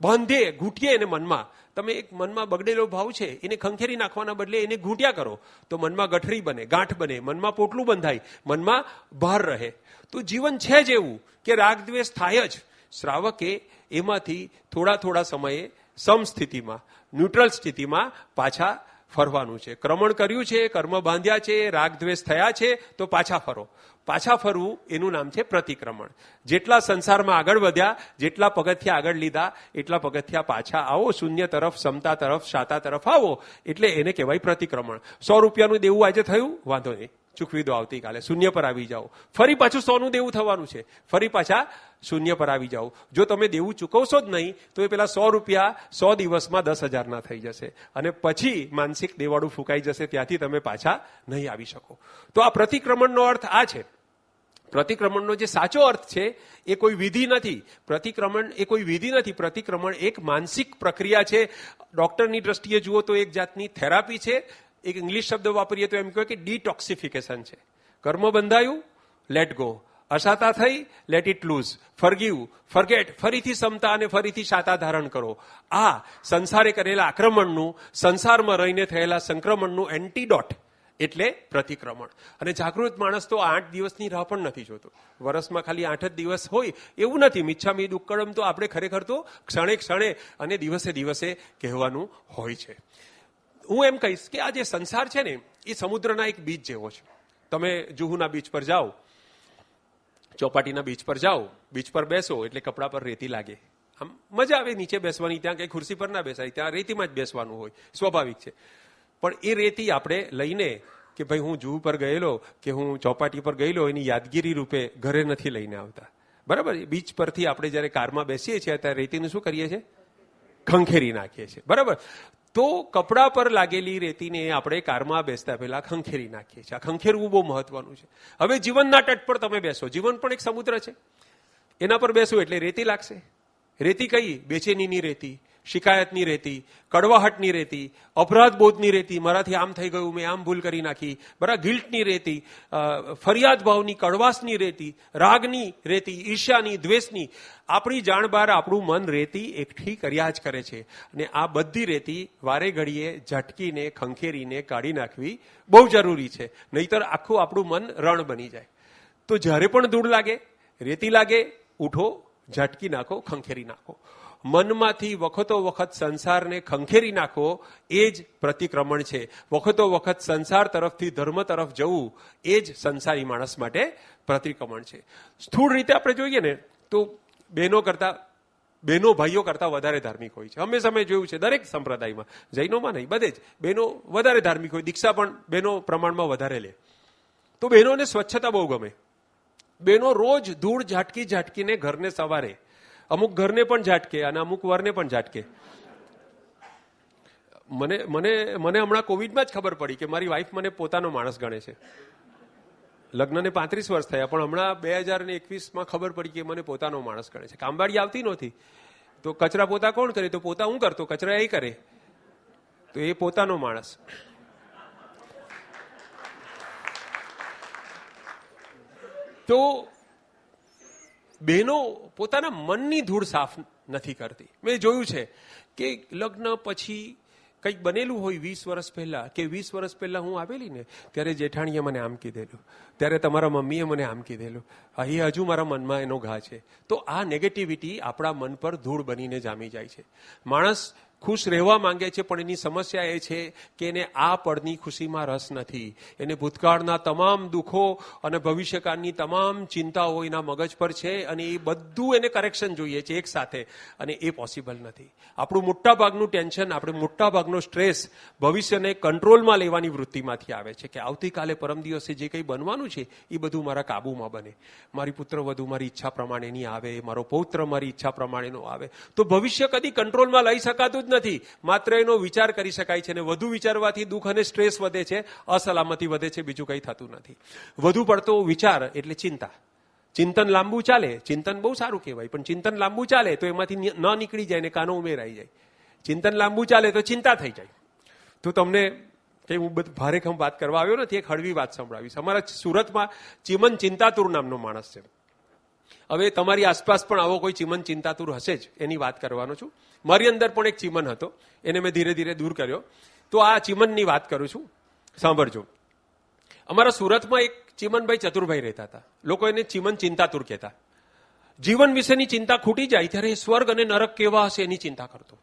બાંધે, ઘૂંટીએ એને મનમાં. તમે એક મનમાં બગડેલો ભાવ છે એને ખંખેરી નાખવાના બદલે એને ઘૂંટ્યા કરો તો મનમાં ગઠરી બને, ગાંઠ બને, મનમાં પોટલું બંધાય, મનમાં ભાર રહે. તો જીવન છે જ એવું કે રાગ દ્વેષ થાય જ. શ્રાવકે એમાંથી થોડા સમયે સમસ્થિતિમાં, ન્યુટ્રલ સ્થિતિમાં પાછા ફરવાનું છે. ક્રમણ કર્યું છે, કર્મ બાંધ્યા છે, રાગ દ્વેષ થયા છે, તો પાછા ફરો. પાછા ફરવું એનું નામ છે પ્રતિક્રમણ. જેટલા સંસારમાં આગળ વધ્યા, જેટલા પગથિયા આગળ લીધા, એટલા પગથિયા પાછા આવો. શૂન્ય તરફ, સમતા તરફ, શાતા તરફ આવો એટલે એને કહેવાય પ્રતિક્રમણ. 100 રૂપિયાનું દેવું આજે થયું, વાંધો નહીં, ચૂકવી દો આવતીકાલે. શૂન્ય પર આવી જાઓ. ફરી પાછું 100નું દેવું થવાનું છે, ફરી પાછા શૂન્ય પર આવી જાઓ. જો તમે દેવું ચૂકવશો જ નહીં તો એ પેલા 100 રૂપિયા 100 દિવસમાં 10,000 ના થઈ જશે અને પછી માનસિક દેવાળું ફૂંકાઈ જશે. ત્યાંથી તમે પાછા નહીં આવી શકો. તો આ પ્રતિક્રમણનો અર્થ આ છે. પ્રતિક્રમણનો જે સાચો અર્થ છે એ કોઈ વિધિ નથી. પ્રતિક્રમણ એ કોઈ વિધિ નથી. પ્રતિક્રમણ એક માનસિક પ્રક્રિયા છે. ડોક્ટરની દ્રષ્ટિએ જુઓ તો એક જાતની થેરાપી છે. એક ઇંગ્લિશ શબ્દ વાપરીએ તો એમ કહે કે ડિટોક્સિફિકેશન છે. કર્મ બંધાયું, લેટ ગો. અશાતા થઈ, let it loose. Forgive, forget, ફરીથી સમતા અને ફરીથી શાતા ધારણ કરો. આ સંસારે કરેલા આક્રમણનું, સંસારમાં રહીને થયેલા સંક્રમણનું એન્ટીડોટ, એટલે પ્રતિક્રમણ. અને જાગૃત માણસ તો 8 દિવસની રાહ પણ નથી જોતો. વર્ષમાં ખાલી 8 જ દિવસ હોય એવું નથી. મિચ્છામી દુક્કડમ તો આપણે ખરેખર તો ક્ષણે ક્ષણે અને દિવસે દિવસે કહેવાનું હોય છે. હું એમ કહીશ કે આ જે સંસાર છે ને એ સમુદ્રના એક બીચ જેવો છે. તમે જુહુના બીચ પર જાઓ, ચોપાટીના બીચ પર જાઓ, બીચ પર બેસો એટલે કપડા પર રેતી લાગે. આમ મજા આવે નીચે બેસવાની, ત્યાં કઈ ખુરશી પર ના બેસાય, ત્યાં રેતીમાં જ બેસવાનું હોય, સ્વાભાવિક છે. પણ એ રેતી આપણે લઈને કે ભાઈ હું જુહુ પર ગયેલો કે હું ચોપાટી પર ગયેલો એની યાદગીરી રૂપે ઘરે નથી લઈને આવતા. બરાબર, બીચ પરથી આપણે જયારે કારમાં બેસીએ છીએ ત્યારે રેતીનું શું કરીએ છીએ? ખંખેરી નાખીએ છીએ. બરાબર, તો કપડા પર લાગેલી રેતીને આપણે કારમાં બેસતા પહેલા ખંખેરી નાખીએ છીએ. આ ખંખેરવું બહુ મહત્વનું છે. હવે જીવનના તટ પર તમે બેસો, જીવન પણ એક સમુદ્ર છે, એના પર બેસો એટલે રેતી લાગશે. રેતી કઈ? બેચેનીની રેતી, શિકાયતની રેતી, કડવાહટની રેતી, અપરાધ બોધની રેતી, મારાથી આમ થઈ ગયું, મેં આમ ભૂલ કરી નાખી, બરાબર, ગિલ્ટની રેતી, ફરિયાદ ભાવની, કડવાશની રેતી, રાગની રેતી, ઈર્ષ્યાની, દ્વેષની. આપણી જાણ બહાર આપણું મન રેતી એકઠી કર્યા જ કરે છે. અને આ બધી રેતી વારે ઘડીએ ઝટકીને ખંખેરીને કાઢી નાખવી બહુ જરૂરી છે, નહીતર આખું આપણું મન રણ બની જાય. તો જ્યારે પણ ધૂળ લાગે, રેતી લાગે, ઉઠો, ઝટકી નાખો, ખંખેરી નાખો. મનમાંથી વખતો વખત સંસારને ખંખેરી નાખો, એ જ પ્રતિક્રમણ છે. વખતો વખત સંસાર તરફથી ધર્મ તરફ જવું એ જ સંસારી માણસ માટે પ્રતિક્રમણ છે. સ્થૂળ રીતે આપણે જોઈએ ને તો બહેનો ભાઈઓ કરતા વધારે ધાર્મિક હોય છે. હંમેશા મેં જોયું છે દરેક સંપ્રદાયમાં, જૈનોમાં નહીં, બધે જ બહેનો વધારે ધાર્મિક હોય. દીક્ષા પણ બહેનો પ્રમાણમાં વધારે લે. તો બહેનોને સ્વચ્છતા બહુ ગમે. બહેનો રોજ ધૂળ ઝાટકીને ઘરને સવારે, અમુક ઘરને પણ ઝાટકે અને અમુક વરને પણ ઝાટકે. મને હમણાં કોવિડમાં જ ખબર પડી કે મારી વાઈફ મને પોતાનો માણસ ગણે છે. લગ્નને 35 વર્ષ થયા, પણ હમણાં 2021માં ખબર પડી કે મને પોતાનો માણસ ગણે છે. કામવાળી આવતી નહોતી તો કચરા પોતા કોણ કરે? તો પોતા હું કરતો, કચરા એ કરે, તો એ પોતાનો માણસ. તો બહેનો પોતાના મનની ધૂળ સાફ નથી કરતી. મેં જોયું છે કે લગ્ન પછી કંઈક બનેલું હોય 20 વર્ષ પહેલા કે 20 વર્ષ પહેલા હું આવેલી ને ત્યારે જેઠાણીએ મને આમ કીધેલું, ત્યારે તમારા મમ્મીએ મને આમ કીધેલું, એ હજુ મારા મનમાં એનો ઘા છે. તો આ નેગેટિવિટી આપણા મન પર ધૂળ બનીને જામી જાય છે. માણસ ખુશ રહેવા માંગે છે, પણ એની સમસ્યા એ છે કે એને આ પળની ખુશીમાં રસ નથી. એને ભૂતકાળના તમામ દુઃખો અને ભવિષ્યકાળની તમામ ચિંતાઓ એના મગજ પર છે અને એ બધું એને કરેક્શન જોઈએ છે એક સાથે, અને એ પોસિબલ નથી. આપણું મોટા ભાગનું ટેન્શન, આપણે મોટા ભાગનો સ્ટ્રેસ ભવિષ્યને કંટ્રોલમાં લેવાની વૃત્તિમાંથી આવે છે કે આવતીકાલે પરમ દિવસે જે કંઈ બનવાનું છે એ બધું મારા કાબુમાં બને. મારી પુત્રવધુ મારી ઈચ્છા પ્રમાણેની આવે, મારો પૌત્ર મારી ઈચ્છા પ્રમાણેનો આવે. તો ભવિષ્ય કદી કંટ્રોલમાં લઈ શકાતું નથી, માત્ર એનો વિચાર કરી શકાય છે. અને વધુ વિચારવાથી દુઃખ અને સ્ટ્રેસ વધે છે, અસલામતી વધે છે, બીજું કંઈ થતું નથી. વધુ પડતો વિચાર એટલે ચિંતા. ચિંતન લાંબુ ચાલે, ચિંતન બહુ સારું કહેવાય, પણ ચિંતન લાંબુ ચાલે તો એમાંથી ન નીકળી જાય ને કાનો ઉમેરાઈ જાય. ચિંતન લાંબુ ચાલે તો ચિંતા થઈ જાય. તો તમને કઈ હું ભારેખમ વાત કરવા આવ્યો નથી, એક હળવી વાત સંભળાવીશ. અમારા સુરતમાં ચિમન ચિંતાતુર નામનો માણસ છે. હવે તમારી આસપાસ પણ આવો કોઈ ચિમન ચિંતાતુર હશે જ, એની વાત કરવાનો છું. મારી અંદર પણ એક ચિમન હતો, એને મેં ધીરે ધીરે દૂર કર્યો. તો આ ચિમનની વાત કરું છું, સાંભળજો. અમારા સુરતમાં એક ચિમનભાઈ ચતુરભાઈ રહેતા હતા. લોકો એને ચિમન ચિંતાતુર કહેતા. જીવન વિશેની ચિંતા ખૂટી જાય ત્યારે સ્વર્ગ અને નરક કેવા હશે એની ચિંતા કરતો.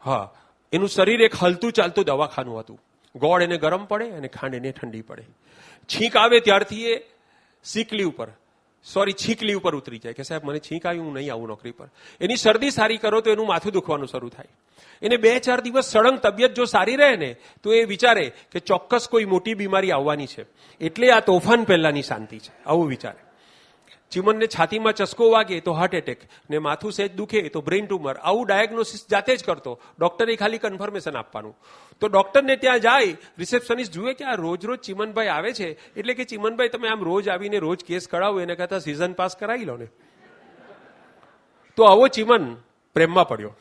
હા, એનું શરીર એક હલતું ચાલતું દવાખાનું હતું. ગોળ એને ગરમ પડે અને ખાંડ એને ઠંડી પડે. છીંક આવે ત્યારથી એ છીંકલી ઉપર ઉતરી જાય કે સાહેબ મને છીંક આવી, હું નહીં આવું નોકરી પર. એની શરદી સારી કરો તો એનું માથું દુખવાનું શરૂ થાય. એને 2-4 દિવસ સળંગ તબિયત જો સારી રહે ને તો એ વિચારે કે ચોક્કસ કોઈ મોટી બીમારી આવવાની છે, એટલે આ તોફાન પહેલાની શાંતિ છે, આવું વિચારે. ચિમનને છાતીમાં ચસકો વાગે તો હાર્ટ એટેક, ને માથું સહેજ દુખે તો બ્રેઇન ટ્યુમર. આવું ડાયગ્નોસિસ જાતે જ કરતો. ડોક્ટરે ખાલી કન્ફર્મેશન આપવાનું. તો ડોક્ટરને ત્યાં જાય, રિસેપ્શનિસ્ટ જુએ કે આ રોજ ચિમનભાઈ આવે છે, એટલે કે ચિમનભાઈ તમે આમ રોજ આવીને રોજ કેસ કરાવો એને કરતા સિઝન પાસ કરાવી લો ને. તો આવો ચિમન પ્રેમમાં પડ્યો.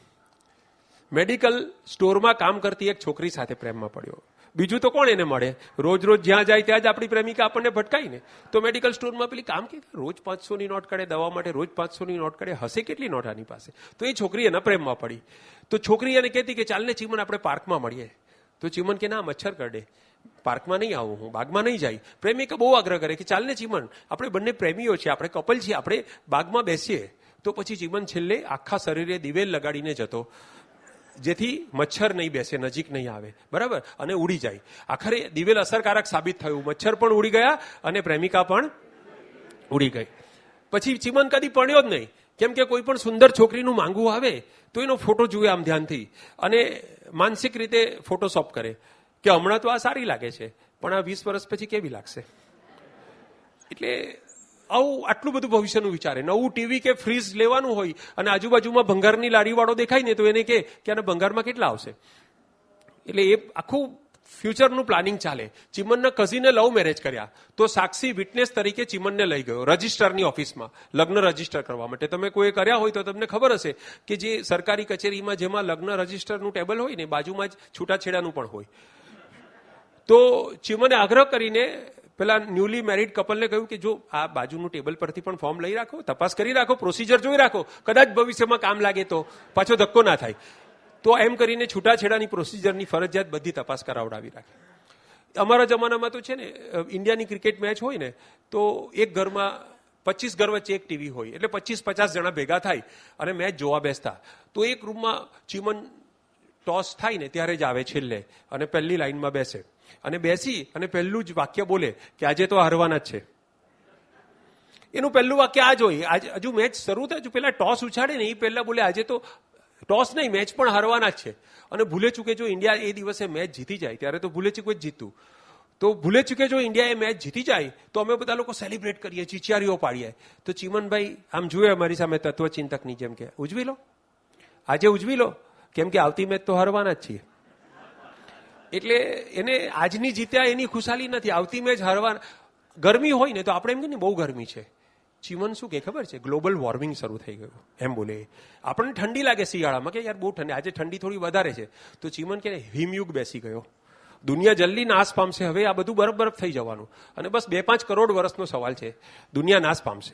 મેડિકલ સ્ટોરમાં કામ કરતી એક છોકરી સાથે પ્રેમમાં પડ્યો. બીજું તો કોણ એને મળે? રોજ જ્યાં જાય ત્યાં જ આપણી પ્રેમિકા આપણને ભટકાઈ ને. તો મેડિકલ સ્ટોરમાં પેલી કામ કે રોજ 500ની નોટ કાઢે, દવા માટે રોજ 500ની નોટ કાઢે, હશે કેટલી નોટ આની પાસે? તો એ છોકરી એના પ્રેમમાં પડી. તો છોકરી એને કહેતી કે ચાલને ચિમન આપણે પાર્કમાં મળીએ. તો ચિમન કે ના, મચ્છર કરડે. પાર્કમાં નહીં આવું, હું બાગમાં નહીં જાય. પ્રેમિકા બહુ આગ્રહ કરે કે ચાલ ને ચીમન, આપણે બંને પ્રેમીઓ છીએ, આપણે કપલ છીએ, આપણે બાગમાં બેસીએ. તો પછી ચીમન છેલ્લે આખા શરીરે દિવેલ લગાડીને જતો, જેથી મચ્છર નહીં બેસે, નજીક નહીં આવે, બરાબર, અને ઉડી જાય. આખરે દિવેલ અસરકારક સાબિત થયું, મચ્છર પણ ઉડી ગયા અને પ્રેમિકા પણ ઉડી ગઈ. પછી ચીમન કદી પડ્યો જ નહીં, કેમ કે કોઈ પણ સુંદર છોકરીનું માંગવું આવે તો એનો ફોટો જુએ આમ ધ્યાનથી અને માનસિક રીતે ફોટોશોપ કરે કે હમણાં તો આ સારી લાગે છે, પણ આ 20 વર્ષ પછી કેવી લાગશે. એટલે આવું આટલું બધું ભવિષ્યનું વિચારે. નવું ટીવી કે ફ્રીજ લેવાનું હોય અને આજુબાજુમાં ભંગારની લારીવાળો દેખાય ને તો એને કે આના ભંગારમાં કેટલા આવશે. એટલે એ આખું ફ્યુચરનું પ્લાનિંગ ચાલે. ચીમનના કઝિને લવ મેરેજ કર્યા તો સાક્ષી વિટનેસ તરીકે ચીમનને લઈ ગયો રજિસ્ટરની ઓફિસમાં લગ્ન રજીસ્ટર કરવા માટે. તમે કોઈ કર્યા હોય તો તમને ખબર હશે કે જે સરકારી કચેરીમાં જેમાં લગ્ન રજીસ્ટરનું ટેબલ હોય ને બાજુમાં જ છૂટાછેડાનું પણ હોય. તો ચીમને આગ્રહ કરીને પેલા ન્યુલી મેરિડ કપલને કહ્યું કે જો આ બાજુનું ટેબલ પરથી પણ ફોર્મ લઈ રાખો, તપાસ કરી રાખો, પ્રોસિજર જોઈ રાખો, કદાચ ભવિષ્યમાં કામ લાગે તો પાછો ધક્કો ના થાય. તો એમ કરીને છૂટાછેડાની પ્રોસિજરની ફરજિયાત બધી તપાસ કરાવડાવી રાખે. અમારા જમાનામાં તો છે ને ઇન્ડિયાની ક્રિકેટ મેચ હોય ને તો એક ઘરમાં 25 ઘર વચ્ચે એક ટીવી હોય, એટલે 25-50 જણા ભેગા થાય અને મેચ જોવા બેસતા. તો એક રૂમમાં ચીમન ટોસ થાય ને ત્યારે જ આવે છેલ્લે અને પહેલી લાઈનમાં બેસે અને બેસી અને પહેલું જ વાક્ય બોલે કે આજે તો હારવાના જ છે. એનું પહેલું વાક્ય આ જ હોય. આજે હજુ મેચ શરૂ થાય, હજુ પેલા ટોસ ઉછાડે ને એ પહેલા બોલે આજે તો ટોસ નહીં, મેચ પણ હારવાના જ છે. અને ભૂલે ચૂકે જો ઇન્ડિયા એ દિવસે મેચ જીતી જાય, ત્યારે તો ભૂલે ચૂકે જ જીતું, તો ભૂલે ચૂકે જો ઇન્ડિયા એ મેચ જીતી જાય તો અમે બધા લોકો સેલિબ્રેટ કરીએ, ચીચિયારીઓ પાડીએ. તો ચીમનભાઈ આમ જુએ અમારી સામે તત્વચિંતકની જેમ કે ઉજવી લો, આજે ઉજવી લો, કેમ કે આવતી મેચ તો હારવાના જ છીએ. એટલે એને આજની જીત્યા એની ખુશાલી નથી, આવતી મેચ હારવાના. ગરમી હોય ને તો આપણે એમ કે બહુ ગરમી છે. ચીમન શું કે ખબર છે, ગ્લોબલ વોર્મિંગ શરૂ થઈ ગયું એમ બોલે. આપણને ઠંડી લાગે શિયાળામાં કે યાર બહુ ઠંડી, આજે ઠંડી થોડી વધારે છે. તો ચીમન કે હિમયુગ બેસી ગયો, દુનિયા જલ્દી નાશ પામશે, હવે આ બધું બરફ બરફ થઈ જવાનું અને બસ 2-5 કરોડ વર્ષનો સવાલ છે, દુનિયા નાશ પામશે.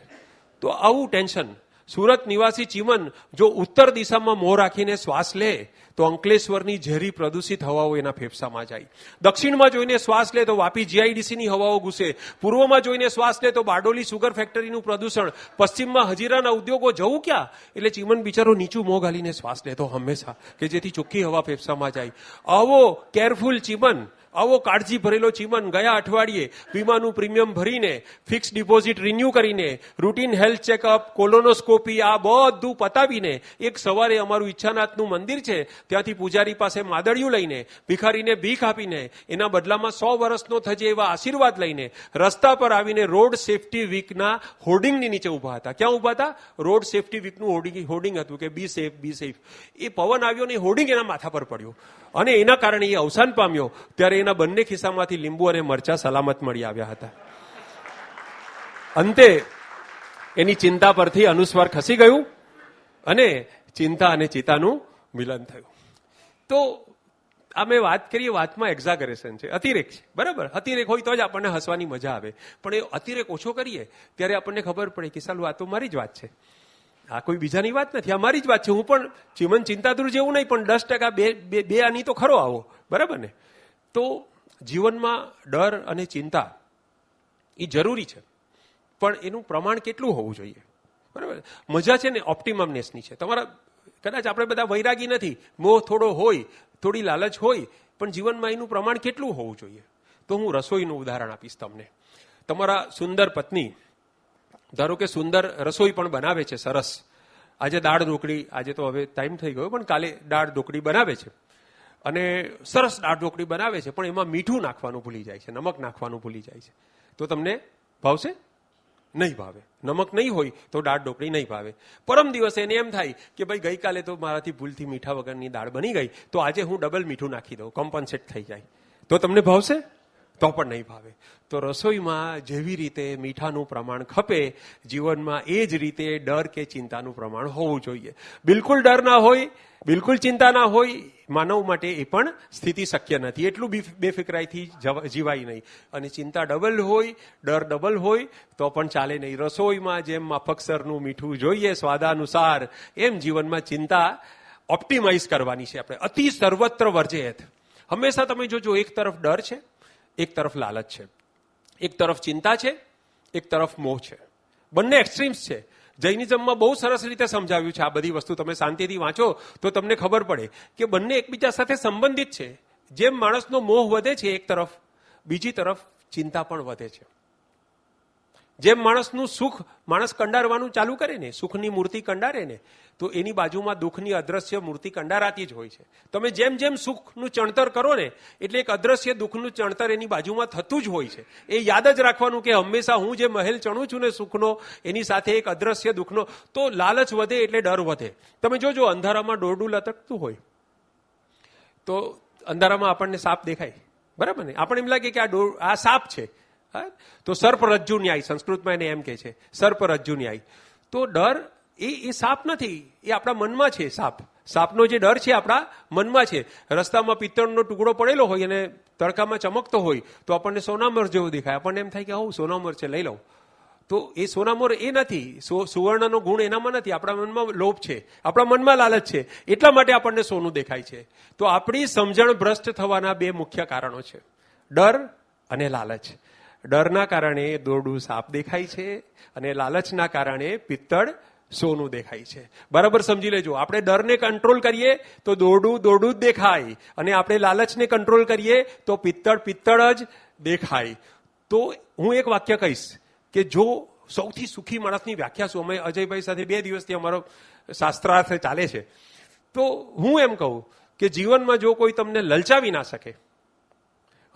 તો આવું ટેન્શન. સુરત નિવાસી ચીમન જો ઉત્તર દિશામાં મોં રાખીને શ્વાસ લે તો અંકલેશ્વરની ઝેરી પ્રદૂષિત હવાઓ એના ફેફસામાં જાય. દક્ષિણમાં જોઈને શ્વાસ લે તો વાપી જીઆઈડીસીની હવાઓ ઘૂસે. પૂર્વમાં જોઈને શ્વાસ લે તો બારડોલી સુગર ફેક્ટરીનું પ્રદૂષણ. પશ્ચિમમાં હજીરાના ઉદ્યોગો. જવું ક્યાં? એટલે ચીમન બિચારો નીચું મોં ગાલીને શ્વાસ લેતો હંમેશા કે જેથી ચોખ્ખી હવા ફેફસામાં જાય. આવો કેરફુલ ચીમન, આવો કાળજી ભરેલો ચીમન ગયા અઠવાડિયે વીમાનું પ્રીમિયમ ભરીને, ફિક્સ ડિપોઝિટ રિન્યુ કરીને, રૂટીન હેલ્થ ચેકઅપ, કોલોનોસ્કોપી આ બધું પતાવીને એક સવારે અમારું ઈચ્છાનાથનું મંદિર છે ત્યાંથી પૂજારી પાસે માદળિયું લઈને, ભિખારીને ભીખ આપીને, એના બદલામાં 100 વર્ષનો થજે એવા આશીર્વાદ લઈને રસ્તા પર આવીને રોડ સેફટી વીકના હોર્ડિંગની નીચે ઉભા હતા. ક્યાં ઉભા હતા? રોડ સેફટી વીકનું હોર્ડિંગ હતું કે બી સેફ, બી સેફ. એ પવન આવ્યો ને હોર્ડિંગ એના માથા પર પડ્યો અને એના કારણે એ અવસાન પામ્યો. ત્યારે એના બંને ખિસ્સામાંથી લીંબુ અને મરચા સલામત મળી આવ્યા હતા. અંતે એની ચિંતા પરથી અનુસ્વાર ખસી ગયું અને ચિંતા અને ચિતાનું મિલન થયું. તો અમે વાત કરીએ, વાતમાં એક્ઝાગરેશન છે, અતિરેક છે, બરાબર. અતિરેક હોય તો જ આપણને હસવાની મજા આવે, પણ એ અતિરેક ઓછો કરીએ ત્યારે આપણને ખબર પડે કે સાલું આ તો મારી જ વાત છે, આ કોઈ બીજાની વાત નથી, આ મારી જ વાત છે. હું પણ ચીમન ચિંતાતુર જેવું નહીં, પણ 10% બે આની તો ખરો આવો, બરાબર ને. તો જીવનમાં ડર અને ચિંતા એ જરૂરી છે, પણ એનું પ્રમાણ કેટલું હોવું જોઈએ, બરાબર. મજા છે ને ઓપ્ટિમમનેસની છે. તમારા કદાચ આપણે બધા વૈરાગી નથી, મોહ થોડો હોય, થોડી લાલચ હોય, પણ જીવનમાં એનું પ્રમાણ કેટલું હોવું જોઈએ. તો હું રસોઈનું ઉદાહરણ આપીશ તમને. તમારા સુંદર પત્ની ધારો કે સુંદર રસોઈ પણ બનાવે છે, સરસ. આજે દાળ ઢોકળી, આજે તો હવે ટાઈમ થઈ ગયો, પણ કાલે દાળ ઢોકળી બનાવે છે અને સરસ દાળ ઢોકળી બનાવે છે, પણ એમાં મીઠું નાખવાનું ભૂલી જાય છે, નમક નાખવાનું ભૂલી જાય છે. તો તમને ભાવશે? નહીં ભાવે. નમક નહીં હોય તો દાળ ઢોકળી નહીં ભાવે. પરમ દિવસે એને એમ થાય કે ભાઈ ગઈકાલે તો મારાથી ભૂલથી મીઠા વગરની દાળ બની ગઈ, તો આજે હું ડબલ મીઠું નાખી દઉં, કોમ્પન્સેટ થઈ જાય. તો તમને ભાવશે? તો પણ નહીં ભાવે. તો રસોઈમાં જેવી રીતે મીઠાનું પ્રમાણ ખપે, જીવનમાં એ જ રીતે ડર કે ચિંતાનું પ્રમાણ હોવું જોઈએ. બિલકુલ ડર ના હોય, બિલકુલ ચિંતા ના હોય, માનવ માટે એ પણ સ્થિતિ શક્ય નથી. એટલું બેફિકરાઈથી જીવાય નહીં. અને ચિંતા ડબલ હોય, ડર ડબલ હોય તો પણ ચાલે નહીં. રસોઈમાં જેમ માફકસરનું મીઠું જોઈએ સ્વાદાનુસાર, એમ જીવનમાં ચિંતા ઓપ્ટિમાઇઝ કરવાની છે આપણે. અતિ સર્વત્ર વર્જેત. હંમેશા તમે જોજો એક તરફ ડર છે એક તરફ લાલચ છે, એક તરફ ચિંતા છે, એક તરફ મોહ છે. બંને એક્સ્ટ્રીમ્સ છે. જૈનિઝમમાં બહુ સરસ રીતે સમજાવ્યું છે આ બધી વસ્તુ. તમે શાંતિથી વાંચો તો તમને ખબર પડે કે બંને એકબીજા સાથે સંબંધિત છે. જેમ માણસનો મોહ વધે છે એક તરફ, બીજી તરફ ચિંતા પણ વધે છે. જેમ માણસનું સુખ માણસ કંડારવાનું ચાલુ કરે ને, સુખની મૂર્તિ કંડારે ને, તો એની બાજુમાં દુઃખની અદ્રશ્ય મૂર્તિ કંડારાતી જ હોય છે. તમે જેમ જેમ સુખનું ચણતર કરો ને, એટલે એક અદ્રશ્ય દુઃખનું ચણતર એની બાજુમાં થતું જ હોય છે. એ યાદ જ રાખવાનું કે હંમેશા હું જે મહેલ ચણું છું ને સુખનો, એની સાથે એક અદ્રશ્ય દુઃખનો. તો લાલચ વધે એટલે ડર વધે. તમે જોજો, અંધારામાં દોરડું લટકતું હોય તો અંધારામાં આપણને સાપ દેખાય, બરાબર ને? આપણને એમ લાગે કે આ સાપ છે. તો સર્પરજ્જુ ન્યાય સંસ્કૃતમાં એને એમ કે છે, સર્પરજ્જુ ન્યાય. તો ડર એ સાપ નથી, એ આપણા મનમાં છે. સાપનો જે ડર છે આપણા મનમાં છે. રસ્તામાં પિત્તળનો ટુકડો પડેલો હોય અને તડકામાં ચમકતો હોય તો આપણને સોનામર જેવો દેખાય. આપણને એમ થાય કે હું સોનામર છે, લઈ લઉં. તો એ સોનામર એ નથી, સુવર્ણનો ગુણ એનામાં નથી. આપણા મનમાં લોભ છે, આપણા મનમાં લાલચ છે, એટલા માટે આપણને સોનું દેખાય છે. તો આપણી સમજણ ભ્રષ્ટ થવાના બે મુખ્ય કારણો છે, ડર અને લાલચ. ડરના કારણે દોરડું સાપ દેખાય છે અને લાલચના કારણે પિત્તળ સોનું દેખાય છે. બરાબર સમજી લેજો. આપણે ડરને કંટ્રોલ કરીએ તો દોરડું જ દેખાય, અને આપણે લાલચને કંટ્રોલ કરીએ તો પિત્તળ જ દેખાય. તો હું એક વાક્ય કહીશ કે જો સૌથી સુખી માણસની વ્યાખ્યા શું, અમે અજયભાઈ સાથે 2 દિવસથી અમારો શાસ્ત્રાર્થ ચાલે છે, તો હું એમ કહું કે જીવનમાં જો કોઈ તમને લલચાવી ના શકે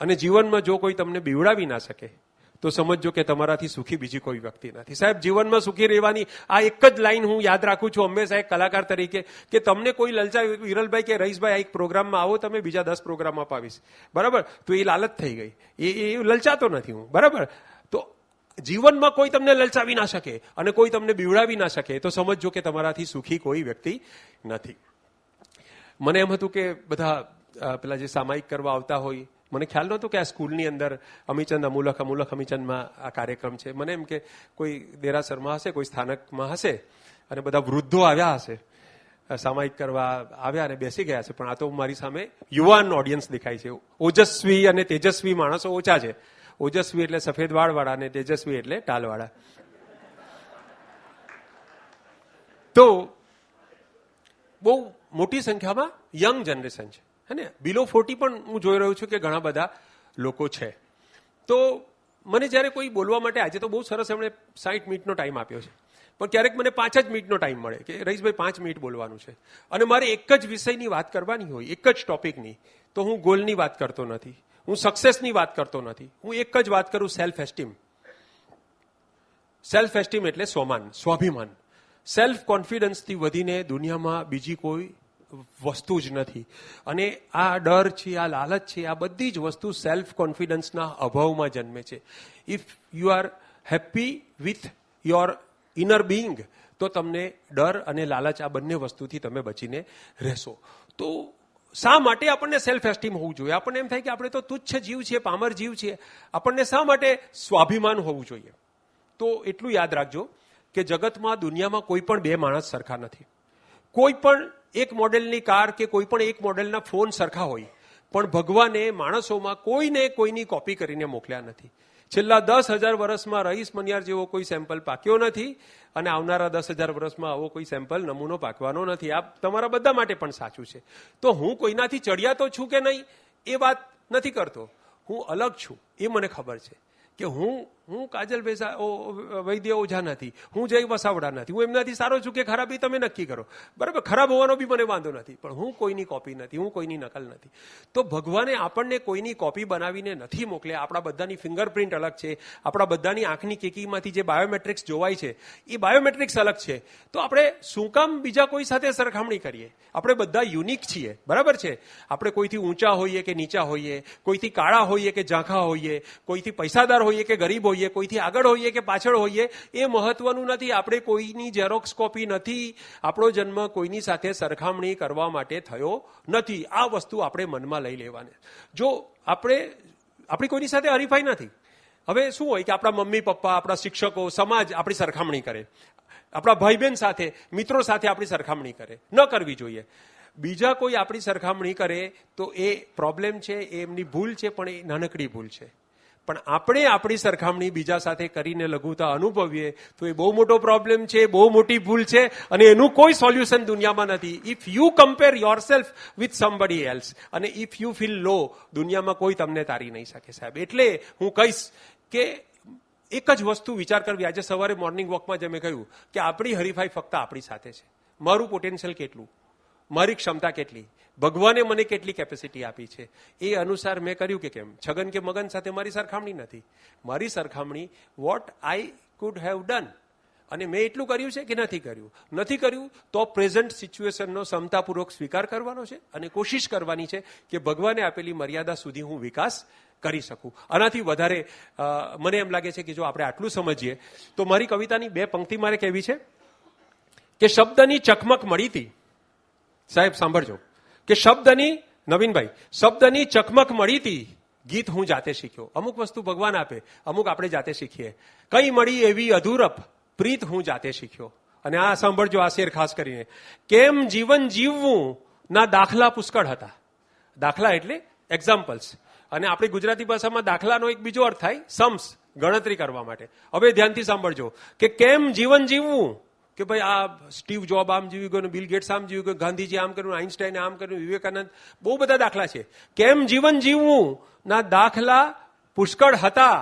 અને જીવનમાં જો કોઈ તમને બીવડાવી ના શકે તો સમજજો કે તમારાથી સુખી બીજી કોઈ વ્યક્તિ નથી. સાહેબ, જીવનમાં સુખી રહેવાની આ એક જ લાઈન હું યાદ રાખું છું હંમેશા એક કલાકાર તરીકે, કે તમને કોઈ લલચાવી, વિરલભાઈ કે રઈશભાઈ આ એક પ્રોગ્રામમાં આવો, તમે બીજા 10 પ્રોગ્રામ અપાવીશ, બરાબર? તો એ લાલચ થઈ ગઈ, એ લલચાતો નથી હું, બરાબર? તો જીવનમાં કોઈ તમને લલચાવી ના શકે અને કોઈ તમને બીવડાવી ના શકે તો સમજજો કે તમારાથી સુખી કોઈ વ્યક્તિ નથી. મને એમ હતું કે બધા પેલા જે સામાયિક કરવા આવતા હોય, મને ખ્યાલ નહોતો કે આ સ્કૂલની અંદર અમીચંદ અમૂલક અમીચંદમાં આ કાર્યક્રમ છે. મને એમ કે કોઈ દેરાસરમાં હશે, કોઈ સ્થાનકમાં હશે અને બધા વૃદ્ધો આવ્યા હશે, સામાયિક કરવા આવ્યા અને બેસી ગયા છે. પણ આ તો મારી સામે યુવાન ઓડિયન્સ દેખાય છે. ઓજસ્વી અને તેજસ્વી માણસો ઓછા છે. ઓજસ્વી એટલે સફેદ વાળવાળા અને તેજસ્વી એટલે ટાલવાળા. તો બહુ મોટી સંખ્યામાં યંગ જનરેશન છે, હે ને? બિલો 40 પણ હું જોઈ રહ્યો છું કે ઘણા બધા લોકો છે. તો મને જ્યારે કોઈ બોલવા માટે, આજે તો બહુ સરસ એમણે 60 મિનિટનો ટાઈમ આપ્યો છે, પણ ક્યારેક મને 5 જ મિનિટનો ટાઈમ મળે કે રઈશભાઈ 5 મિનિટ બોલવાનું છે અને મારે એક જ વિષયની વાત કરવાની હોય, એક જ ટોપિકની, તો હું ગોલની વાત કરતો નથી, હું સક્સેસની વાત કરતો નથી. હું એક જ વાત કરું, સેલ્ફ એસ્ટીમ. સેલ્ફ એસ્ટીમ એટલે સ્વાભિમાન. સેલ્ફ કોન્ફિડન્સથી વધીને દુનિયામાં બીજી કોઈ વસ્તુ જ નથી. અને આ ડર છે, આ લાલચ છે, આ બધી જ વસ્તુ સેલ્ફ કોન્ફિડન્સના અભાવમાં જન્મે છે. If you are happy with your inner Bing તો તમને ડર અને લાલચ આ બંને વસ્તુથી તમે બચીને રહેશો. તો શા માટે આપણને સેલ્ફ એસ્ટીમ હોવું જોઈએ? આપણને એમ થાય કે આપણે તો તુચ્છ જીવ છીએ, પામર જીવ છીએ, આપણને શા માટે સ્વાભિમાન હોવું જોઈએ? તો એટલું યાદ રાખજો કે જગતમાં, દુનિયામાં કોઈ પણ 2 માણસ સરખા નથી. કોઈ પણ એક મોડેલની કાર કે કોઈ પણ એક મોડેલના ફોન સરખા હોય, પણ ભગવાને માણસોમાં કોઈને કોઈની કોપી કરીને મોકલ્યા નથી. છેલ્લા 10,000 વર્ષમાં રઈસ મનિયાર જેવો કોઈ સેમ્પલ પાક્યો નથી અને આવનારા 10,000 વર્ષમાં આવો કોઈ સેમ્પલ નમૂનો પાકવાનો નથી. આ તમારા બધા માટે પણ સાચું છે. તો હું કોઈનાથી ચડિયાતો છું કે નહીં એ વાત નથી કરતો. હું અલગ છું એ મને ખબર છે કે હું કાજલ વૈદ્ય ઓઝા નથી, હું જય વસાવડા નથી, હું એમનાથી સારો છું કે ખરાબ એ તમે નક્કી કરો, બરાબર? ખરાબ હોવાનો બી મને વાંધો નથી, પણ હું કોઈની કોપી નથી, હું કોઈની નકલ નથી. તો ભગવાને આપણને કોઈની કોપી બનાવીને નથી મોકલ્યા. આપણા બધાની ફિંગરપ્રિન્ટ અલગ છે, આપણા બધાની આંખની કેકીમાંથી જે બાયોમેટ્રિક્સ જોવાય છે એ બાયોમેટ્રિક્સ અલગ છે. તો આપણે શું કામ બીજા કોઈ સાથે સરખામણી કરીએ? આપણે બધા યુનિક છીએ, બરાબર છે? આપણે કોઈથી ઊંચા હોઈએ કે નીચા હોઈએ, કોઈથી કાળા હોઈએ કે ઝાંખા હોઈએ, કોઈથી પૈસાદાર હોઈએ કે ગરીબ હોઈએ, કોઈથી આગળ હોઈએ કે પાછળ હોઈએ, એ મહત્વનું નથી. આપણે કોઈની ઝેરોક્સ કોપી નથી. આપણો જન્મ કોઈની સાથે સરખામણી કરવા માટે થયો નથી. આ વસ્તુ આપણે મનમાં લઈ લેવાની. જો આપણી કોઈની સાથે હરીફાઈ નથી. હવે શું હોય કે આપણા મમ્મી પપ્પા, આપણા શિક્ષકો, સમાજ આપણી સરખામણી કરે, આપણા ભાઈ બહેન સાથે, મિત્રો સાથે આપણી સરખામણી કરે. ન કરવી જોઈએ. બીજા કોઈ આપણી સરખામણી કરે તો એ પ્રોબ્લેમ છે, એ એમની ભૂલ છે, પણ એ નાનકડી ભૂલ છે. પણ આપણે આપણી સરખામણી બીજા સાથે કરીને લઘુતા અનુભવીએ તો એ બહુ મોટો પ્રોબ્લેમ છે, બહુ મોટી ભૂલ છે, અને એનું કોઈ સોલ્યુશન દુનિયામાં નથી. If you compare yourself with somebody else અને ઇફ યુ ફીલ લો, દુનિયામાં કોઈ તમને તારી નહીં શકે સાહેબ. એટલે હું કહીશ કે એક જ વસ્તુ વિચાર કરવી. આજે સવારે મોર્નિંગ વોકમાં જ મેં કહ્યું કે આપણી હરીફાઈ ફક્ત આપણી સાથે છે. મારું પોટેન્શિયલ કેટલું, મારી ક્ષમતા કેટલી, ભગવાને મને કેટલી કેપેસિટી આપી છે, એ અનુસાર મેં કર્યું કે કેમ. છગન કે મગન સાથે મારી સરખામણી નથી. મારી સરખામણી what I could have done, અને મેં એટલું કર્યું છે કે નથી કર્યું. નથી કર્યું તો પ્રેઝન્ટ સિચ્યુએશનનો ક્ષમતાપૂર્વક સ્વીકાર કરવાનો છે અને કોશિશ કરવાની છે કે ભગવાને આપેલી મર્યાદા સુધી હું વિકાસ કરી શકું. આનાથી વધારે મને એમ લાગે છે કે જો આપણે આટલું સમજીએ તો મારી કવિતાની 2 પંક્તિ મારે કહેવી છે કે શબ્દની ચકમક મળી હતી. સાહેબ સાંભળજો કે શબ્દની, નવીનભાઈ, શબ્દની ચકમક મળી હતી, ગીત હું જાતે શીખ્યો. અમુક વસ્તુ ભગવાન આપે, અમુક આપણે જાતે શીખીએ. કઈ મળી એવી અધૂરપ, પ્રીત હું જાતે શીખ્યો. અને આ સાંભળજો, આ શેર ખાસ કરીને. કેમ જીવન જીવવું ના દાખલા પુષ્કળ હતા. દાખલા એટલે એક્ઝામ્પલ્સ, અને આપણી ગુજરાતી ભાષામાં દાખલાનો એક બીજો અર્થ થાય સમ્સ, ગણતરી કરવા માટે. હવે ધ્યાનથી સાંભળજો કે કેમ જીવન જીવવું, કે ભાઈ આ સ્ટીવ જોબ આમ જીવી ગયો, બિલ ગેટ્સ આમ જીવી ગયો, ગાંધીજી આમ કર્યું, આઈન્સ્ટાઈને આમ કર્યું, વિવેકાનંદ, બહુ બધા દાખલા છે. કેમ જીવન જીવવું ના દાખલા પુષ્કળ હતા,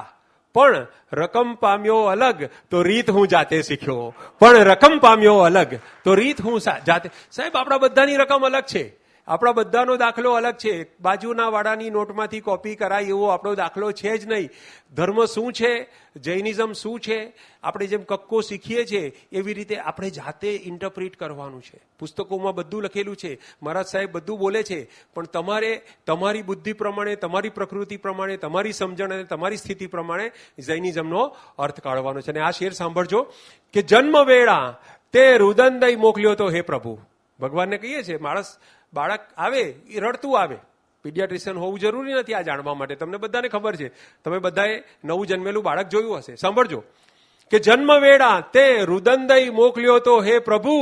પણ રકમ પામ્યો અલગ તો રીત હું જાતે શીખ્યો. પણ રકમ પામ્યો અલગ તો રીત હું જાતે. સાહેબ આપણા બધાની રકમ અલગ છે, આપણા બધાનો દાખલો અલગ છે. બાજુના વાડાની નોટમાંથી કોપી કરાય એવો આપણો દાખલો છે જ નહીં. ધર્મ શું છે, જૈનિઝમ શું છે, આપણે જેમ કક્કો શીખીએ છીએ એવી રીતે આપણે જાતે ઇન્ટરપ્રિટ કરવાનું છે. પુસ્તકોમાં બધું લખેલું છે, મહારાજ સાહેબ બધું બોલે છે, પણ તમારે તમારી બુદ્ધિ પ્રમાણે, તમારી પ્રકૃતિ પ્રમાણે, તમારી સમજણ અને તમારી સ્થિતિ પ્રમાણે જૈનિઝમનો અર્થ કાઢવાનો છે. અને આ શેર સાંભળજો કે જન્મ વેળા તે રુદનદય મોકલ્યો તો હે પ્રભુ. ભગવાનને કહીએ છીએ માણસ, બાળક આવે એ રડતું આવે. પીડિયાટ્રિશિયન હોવું જરૂરી નથી આ જાણવા માટે, તમને બધાને ખબર છે. તમે બધાએ નવું જન્મેલું બાળક જોયું હશે. સાંભળજો કે જન્મ વેળા તે રુદનદય મોકલ્યો તો હે પ્રભુ,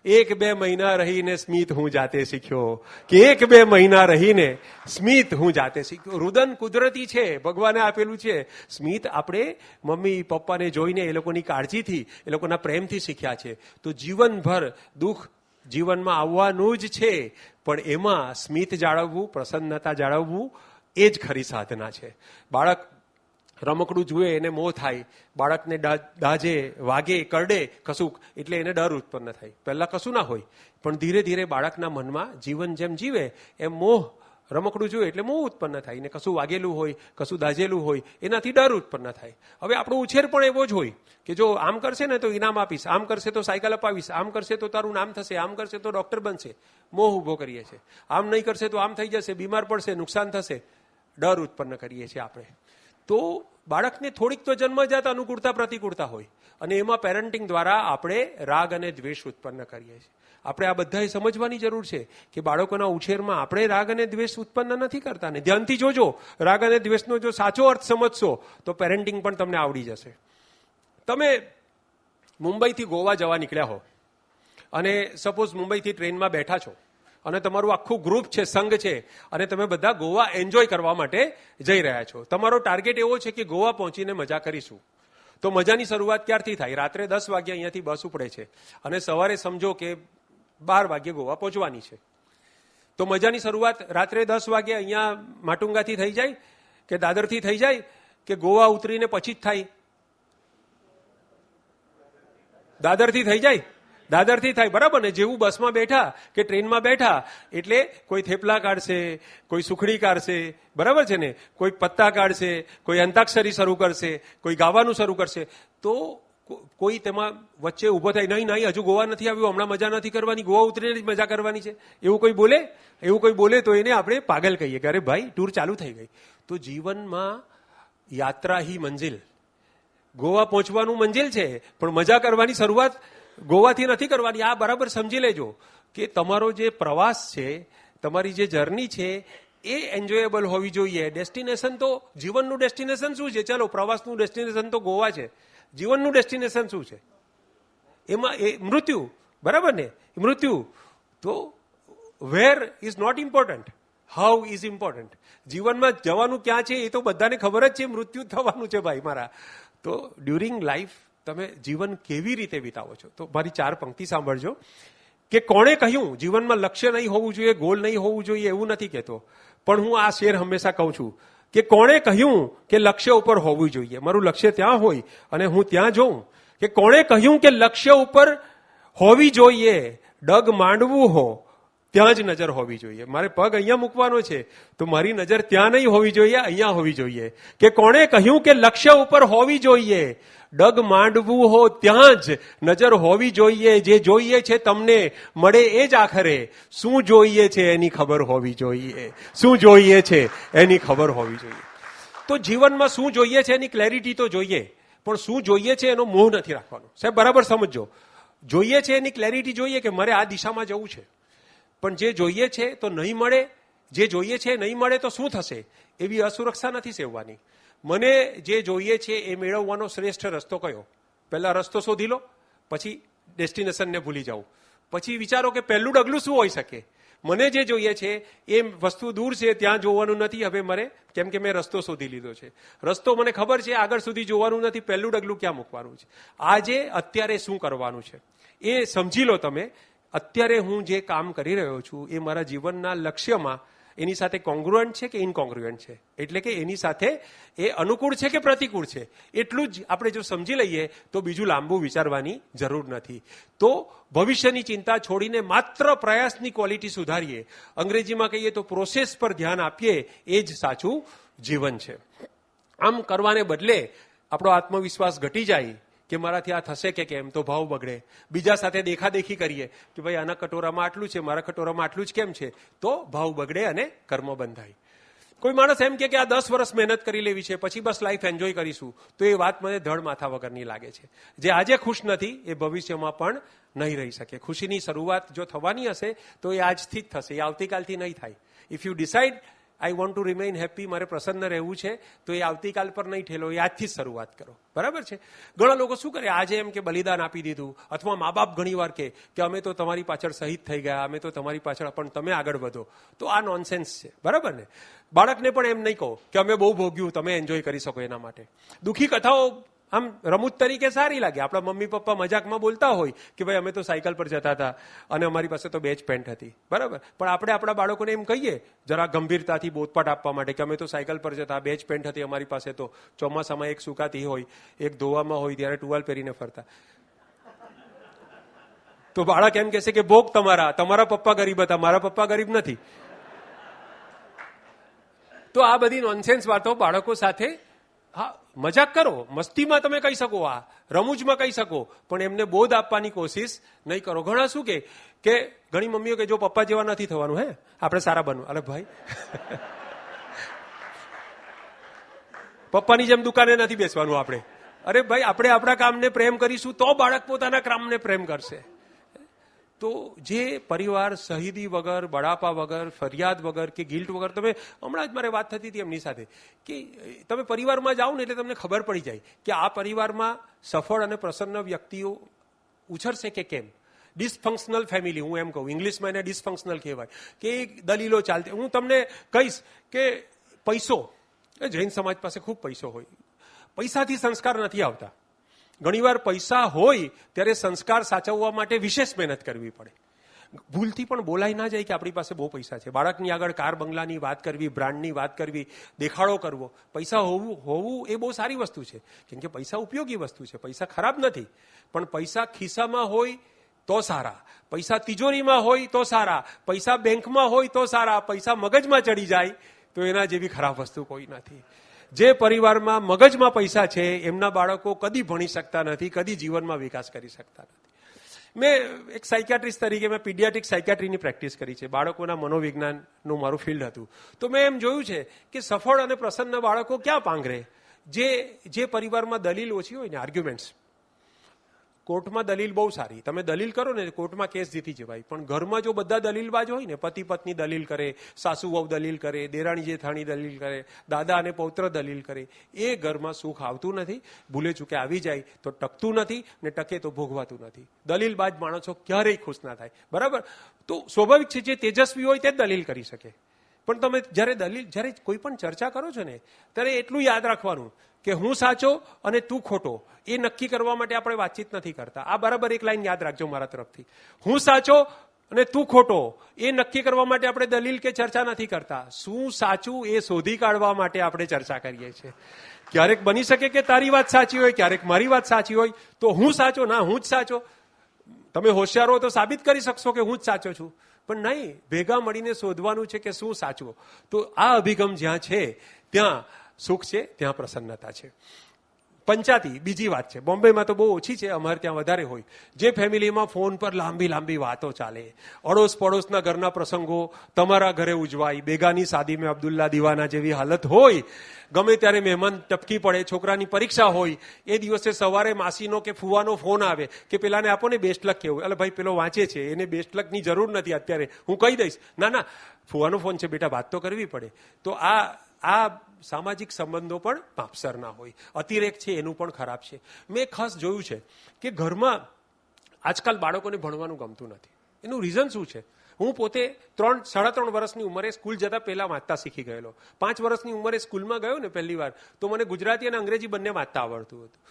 1-2 મહિના રહીને સ્મિત હું જાતે શીખ્યો. કે 1-2 મહિના રહીને સ્મિત હું જાતે શીખ્યો. રુદન કુદરતી છે, ભગવાને આપેલું છે. સ્મિત આપણે મમ્મી પપ્પાને જોઈને એ લોકોની કાળજીથી, એ લોકોના પ્રેમથી શીખ્યા છે. તો જીવનભર દુઃખ જીવનમાં આવવાનું જ છે, પણ એમાં સ્મિત જાળવવું, પ્રસન્નતા જાળવવું એ જ ખરી સાધના છે. બાળક રમકડું જુએ એને મોહ થાય, બાળકને દાજે, વાગે, કરડે કશુંક એટલે એને ડર ઉત્પન્ન થાય. પહેલા કશું ના હોય, પણ ધીરે ધીરે બાળકના મનમાં જીવન જેમ જીવે એમ મોહ, રમકડું જોઈએ એટલે મોહ ઉત્પન્ન થાય. ને કશું વાગેલું હોય, કશું દાજેલું હોય એનાથી ડર ઉત્પન્ન થાય. હવે આપણો ઉછેર પણ એવો જ હોય કે જો આમ કરશે ને તો ઇનામ આપીશ, આમ કરશે તો સાયકલ અપાવીશ, આમ કરશે તો તારું નામ થશે, આમ કરશે તો ડોક્ટર બનશે. મોહ ઉભો કરીએ છીએ. આમ નહીં કરશે તો આમ થઈ જશે, બીમાર પડશે, નુકસાન થશે, ડર ઉત્પન્ન કરીએ છીએ આપણે. તો બાળકને થોડીક તો જન્મજાત અનુકૂળતા પ્રતિકૂળતા હોય, અને એમાં પેરેન્ટિંગ દ્વારા આપણે રાગ અને દ્વેષ ઉત્પન્ન કરીએ છીએ. આપણે આ બધાએ સમજવાની જરૂર છે કે બાળકોના ઉછેરમાં આપણે રાગ અને દ્વેષ ઉત્પન્ન નથી કરતા. ને ધ્યાનથી જોજો, રાગ અને દ્વેષનો જો સાચો અર્થ સમજશો તો પેરેન્ટિંગ પણ તમને આવડી જશે. તમે મુંબઈથી ગોવા જવા નીકળ્યા હો, અને સપોઝ મુંબઈથી ટ્રેનમાં બેઠા છો, અને તમારું આખું ગ્રુપ છે, સંઘ છે, અને તમે બધા ગોવા એન્જોય કરવા માટે જઈ રહ્યા છો. તમારો ટાર્ગેટ એવો છે કે ગોવા પહોંચીને મજા કરીશું. તો મજાની શરૂઆત ક્યારથી થાય? રાત્રે 10 વાગે અહીંયાથી બસ ઉપડે છે, અને સવારે સમજો કે 12 વાગે ગોવા પહોંચવાની છે. તો મજાની શરૂઆત રાત્રે 10 વાગે અહીંયા માટુંગાથી થઈ જાય કે દાદરથી થઈ જાય કે ગોવા ઉતરીને પછી જ થાય? દાદરથી થઈ જાય, દાદરથી થાય, બરાબર ને? જેવું બસમાં બેઠા કે ટ્રેનમાં બેઠા એટલે કોઈ થેપલા કાઢશે, કોઈ સુખડી કાઢશે, બરાબર છે ને? કોઈ પત્તા કાઢશે, કોઈ અંતાક્ષરી શરૂ કરશે, કોઈ ગાવાનું શરૂ કરશે. તો કોઈ તેમાં વચ્ચે ઉભો થાય, નહીં નહીં હજુ ગોવા નથી આવ્યું, હમણાં મજા નથી કરવાની, ગોવા ઉતરીને જ મજા કરવાની છે, એવું કોઈ બોલે? એવું કોઈ બોલે તો એને આપણે પાગલ કહીએ કે અરે ભાઈ ટૂર ચાલુ થઈ ગઈ. તો જીવનમાં યાત્રા હી મંજિલ, ગોવા પહોંચવાનું મંજિલ છે, પણ મજા કરવાની શરૂઆત ગોવાથી નથી કરવાની. આ બરાબર સમજી લેજો કે તમારો જે પ્રવાસ છે, તમારી જે જર્ની છે એ એન્જોયેબલ હોવી જોઈએ. ડેસ્ટિનેશન તો, જીવનનું ડેસ્ટિનેશન શું છે? ચાલો, પ્રવાસનું ડેસ્ટિનેશન તો ગોવા છે, જીવનનું ડેસ્ટિનેશન શું છે? એમાં એ મૃત્યુ, બરાબર ને? મૃત્યુ. તો where is not important, how is important. જીવનમાં જવાનું ક્યાં છે એ તો બધાને ખબર જ છે, મૃત્યુ થવાનું છે ભાઈ મારા. તો ડ્યુરિંગ લાઈફ તમે જીવન કેવી રીતે વિતાવો છો? તો મારી 4 પંક્તિ સાંભળજો. કે કોણે કહ્યું જીવનમાં લક્ષ્ય નહીં હોવું જોઈએ, ગોલ નહીં હોવું જોઈએ, એવું નથી કહેતો, પણ હું આ શેર હંમેશા કહું છું કે કોણે કહ્યું કે લક્ષ્ય ઉપર હોવું જોઈએ? મારું લક્ષ્ય ત્યાં હોય અને હું ત્યાં જોઉં. કે કોણે કહ્યું કે લક્ષ્ય ઉપર હોવી જોઈએ, ડગ માંડવું હો ત્યાં જ નજર હોવી જોઈએ. મારે પગ અહીંયા મૂકવાનો છે તો મારી નજર ત્યાં નહીં હોવી જોઈએ, અહીંયા હોવી જોઈએ. કે કોણે કહ્યું કે લક્ષ્ય ઉપર હોવી જોઈએ, ડગ માંડવું હો ત્યાં જ નજર હોવી જોઈએ. જે જોઈએ છે તમને મળે એ જ આખરે, શું જોઈએ છે એની ખબર હોવી જોઈએ, શું જોઈએ છે એની ખબર હોવી જોઈએ. તો જીવનમાં શું જોઈએ છે એની ક્લેરિટી તો જોઈએ, પણ શું જોઈએ છે એનો મોહ નથી રાખવાનો. સાહેબ બરાબર સમજો, જોઈએ છે એની ક્લેરિટી જોઈએ કે મારે આ દિશામાં જવું છે, પણ જે જોઈએ છે તો નહીં મળે, જે જોઈએ છે નહીં મળે તો શું થશે એવી અસુરક્ષા નથી સેવવાની. મને જે જોઈએ છે એ મેળવવાનો શ્રેષ્ઠ રસ્તો કયો? પહેલા રસ્તો શોધી લો, પછી ડેસ્ટિનેશનને ભૂલી જાઓ, પછી વિચારો કે પહેલું ડગલું શું હોઈ શકે. મને જે જોઈએ છે એ વસ્તુ દૂર છે, ત્યાં જોવાનું નથી હવે મારે, કેમ કે મેં રસ્તો શોધી લીધો છે. રસ્તો મને ખબર છે, આગળ સુધી જોવાનું નથી, પહેલું ડગલું ક્યાં મૂકવાનું છે. આજે અત્યારે શું કરવાનું છે એ સમજી લો તમે. અત્યારે હું જે કામ કરી રહ્યો છું એ મારા જીવનના લક્ષ્યમાં એની સાથે કોંગ્રુઅન્ટ છે કે ઇનકોંગ્રુઅન્ટ છે, એટલે કે એની સાથે એ અનુકૂળ છે કે પ્રતિકૂળ છે. એટલું જ આપણે જો સમજી લઈએ તો બીજું લાંબુ વિચારવાની જરૂર નથી. તો ભવિષ્યની ચિંતા છોડીને માત્ર પ્રયાસની ક્વોલિટી સુધારીએ, અંગ્રેજીમાં કહીએ તો પ્રોસેસ પર ધ્યાન આપીએ, એ જ સાચું જીવન છે. આમ કરવાને બદલે આપણો આત્મવિશ્વાસ ઘટી જાય કે મારાથી આ થશે કે કેમ, તો ભાવ બગડે. બીજા સાથે દેખાદેખી કરીએ કે ભાઈ આના કટોરામાં આટલું છે, મારા કટોરામાં આટલું જ કેમ છે, તો ભાવ બગડે અને કર્મ બંધાય. કોઈ માણસ એમ કે આ 10 વર્ષ મહેનત કરી લેવી છે, પછી બસ લાઈફ એન્જોય કરીશું, તો એ વાત મને ધડ માથા વગરની લાગે છે. જે આજે ખુશ નથી એ ભવિષ્યમાં પણ નહીં રહી શકે. ખુશીની શરૂઆત જો થવાની હશે તો એ આજથી જ થશે, એ આવતીકાલથી નહીં થાય. If you decide I want to remain happy, મારે પ્રસન્ન રહેવું છે, તો એ આવતીકાલ પર નહીં ઠેલો, એ આજથી જ શરૂઆત કરો. બરાબર છે? ઘણા લોકો શું કરે, આજે એમ કે બલિદાન આપી દીધું, અથવા મા બાપ ઘણી વાર કે અમે તો તમારી પાછળ શહીદ થઈ ગયા, અમે તો તમારી પાછળ, પણ તમે આગળ વધો. તો આ નોનસેન્સ છે. બરાબર ને? બાળકને પણ એમ નહીં કહો કે અમે બહુ ભોગ્યું, તમે એન્જોય કરી શકો એના માટે. દુઃખી કથાઓ આમ રમૂજ તરીકે સારી લાગે. આપણા મમ્મી પપ્પા મજાકમાં બોલતા હોય કે ભાઈ અમે તો સાયકલ પર જતા હતા અને અમારી પાસે તો બેચ પેન્ટ હતી. બરાબર? પણ આપણે આપણા બાળકોને એમ કહીએ જરા ગંભીરતાથી બોધપાઠ આપવા માટે કે અમે તો સાયકલ પર જતા, બેચ પેન્ટ હતી અમારી પાસે, તો ચોમાસામાં એક સુકાતી હોય, એક ધોવામાં હોય, ત્યારે ટુવાલ પહેરીને ફરતા. તો બાળક એમ કહેશે કે ભોગ તમારા પપ્પા ગરીબ હતા, મારા પપ્પા ગરીબ નથી. તો આ બધી નોનસેન્સ વાતો બાળકો સાથે, હા મજાક કરો, મસ્તીમાં તમે કહી શકો, આ રમૂજમાં કહી શકો, પણ એમને બોધ આપવાની કોશિશ નહીં કરો. ઘણા શું કે ઘણી મમ્મીઓ કે જો પપ્પા જેવા નથી થવાનું, હે આપણે સારા બનવું. અરે ભાઈ પપ્પાની જેમ દુકાને નથી બેસવાનું આપણે. અરે ભાઈ આપણે આપણા કામને પ્રેમ કરીશું તો બાળક પોતાના કામને પ્રેમ કરશે. તો જે પરિવાર શહીદી વગર, બળાપા વગર, ફરિયાદ વગર કે ગિલ્ટ વગર, તમે હમણાં જ મારે વાત થતી હતી એમની સાથે કે તમે પરિવારમાં જાઓ ને એટલે તમને ખબર પડી જાય કે આ પરિવારમાં સફળ અને પ્રસન્ન વ્યક્તિઓ ઉછરશે કે કેમ. ડિસફંક્શનલ ફેમિલી, હું એમ કહું, ઇંગ્લિશમાં એને ડિસફંક્શનલ કહેવાય, કે દલીલો ચાલતી. હું તમને કહીશ કે પૈસો, જૈન સમાજ પાસે ખૂબ પૈસો હોય, પૈસાથી સંસ્કાર નથી આવતા. ઘણીવાર પૈસા હોય ત્યારે સંસ્કાર સાચવવા માટે વિશેષ મહેનત કરવી પડે. ભૂલથી પણ બોલાઈ ના જાય કે આપણી પાસે બહુ પૈસા છે. બાળકની આગળ કાર બંગલાની વાત કરવી, બ્રાન્ડની વાત કરવી, દેખાડો કરવો. પૈસા હોવું એ બહુ સારી વસ્તુ છે, કેમ કે પૈસા ઉપયોગી વસ્તુ છે, પૈસા ખરાબ નથી. પણ પૈસા ખિસ્સામાં હોય તો સારા, પૈસા તિજોરીમાં હોય તો સારા, પૈસા બેંકમાં હોય તો સારા, પૈસા મગજમાં ચડી જાય તો એના જેવી ખરાબ વસ્તુ કોઈ નથી. જે પરિવારમાં મગજમાં પૈસા છે એમના બાળકો કદી ભણી શકતા નથી, કદી જીવનમાં વિકાસ કરી શકતા નથી. મેં એક સાયકિયાટ્રિસ્ટ તરીકે મેં પીડિયાટ્રિક સાયકિયાટ્રીની પ્રેક્ટિસ કરી છે. બાળકોના મનોવિજ્ઞાનનું મારું ફિલ્ડ હતું. તો મેં એમ જોયું છે કે સફળ અને પ્રસન્ન બાળકો ક્યાં પાંગરે? જે પરિવારમાં દલીલ ઓછી હોય ને, આર્ગ્યુમેન્ટ્સ. કોર્ટમાં દલીલ બહુ સારી, તમે દલીલ કરો ને કોર્ટમાં કેસ જીતી જવાય, પણ ઘરમાં જો બધા દલીલબાજ હોય ને, પતિ પત્ની દલીલ કરે, સાસુ વહુ દલીલ કરે, દેરાણી જેઠાણી દલીલ કરે, દાદા અને પૌત્ર દલીલ કરે, એ ઘરમાં સુખ આવતું નથી. ભૂલે ચૂકે આવી જાય તો ટકતું નથી, ને ટકે તો ભોગવાતું નથી. દલીલબાજ માણસો ક્યારેય ખુશ ના થાય, બરાબર? તો સ્વાભાવિક છે, જે તેજસ્વી હોય તે જ દલીલ કરી શકે. પણ તમે જ્યારે કોઈ પણ ચર્ચા કરો છો ને, ત્યારે એટલું યાદ રાખવાનું કે હું સાચો અને તું ખોટો એ નક્કી કરવા માટે આપણે વાતચીત નથી કરતા. આ બરાબર એક લાઈન યાદ રાખજો મારા તરફથી. હું સાચો અને તું ખોટો એ નક્કી કરવા માટે આપણે દલીલ કે ચર્ચા નથી કરતા. શું સાચું એ શોધી કાઢવા માટે આપણે ચર્ચા કરીએ છીએ. ક્યારેક બની શકે કે તારી વાત સાચી હોય, ક્યારેક મારી વાત સાચી હોય, તો હું સાચો ના હું જ સાચો. તમે હોશિયાર હો તો સાબિત કરી શકશો કે હું જ સાચો છું, પણ નહીં, ભેગા મળીને શોધવાનું છે કે શું સાચું. તો આ અભિગમ જ્યાં છે ત્યાં સુખ છે, ત્યાં પ્રસન્નતા છે. પંચાતી બીજી વાત છે. બોમ્બેમાં તો બહુ ઓછી છે, અમારે ત્યાં વધારે હોય. જે ફેમિલીમાં ફોન પર લાંબી લાંબી વાતો ચાલે, અડોસ પડોશના ઘરના પ્રસંગો તમારા ઘરે ઉજવાય, બેગાની શાદી મેં અબ્દુલ્લા દીવાના જેવી હાલત હોય, ગમે ત્યારે મહેમાન ટપકી પડે, છોકરાની પરીક્ષા હોય, એ દિવસે સવારે માસીનો કે ફુવાનો ફોન આવે કે પેલાને આપો ને બેસ્ટ લક કેવું. એટલે ભાઈ પેલો વાંચે છે, એને બેસ્ટ લકની જરૂર નથી અત્યારે, હું કહી દઈશ. ના ના, ફુવાનો ફોન છે બેટા, વાત તો કરવી પડે. તો આ સામાજિક સંબંધો પણ માપસર ના હોય. અતિરેક છે એનું પણ ખરાબ છે. મેં ખાસ જોયું છે કે ઘરમાં આજકાલ બાળકોને ભણવાનું ગમતું નથી. એનું રીઝન શું છે? હું પોતે 3-3.5 વર્ષની ઉંમરે સ્કૂલ જતા પહેલા વાંચતા શીખી ગયેલો. 5 વર્ષની ઉંમરે સ્કૂલમાં ગયો ને પહેલી વાર, તો મને ગુજરાતી અને અંગ્રેજી બંને વાંચતા આવડતું હતું.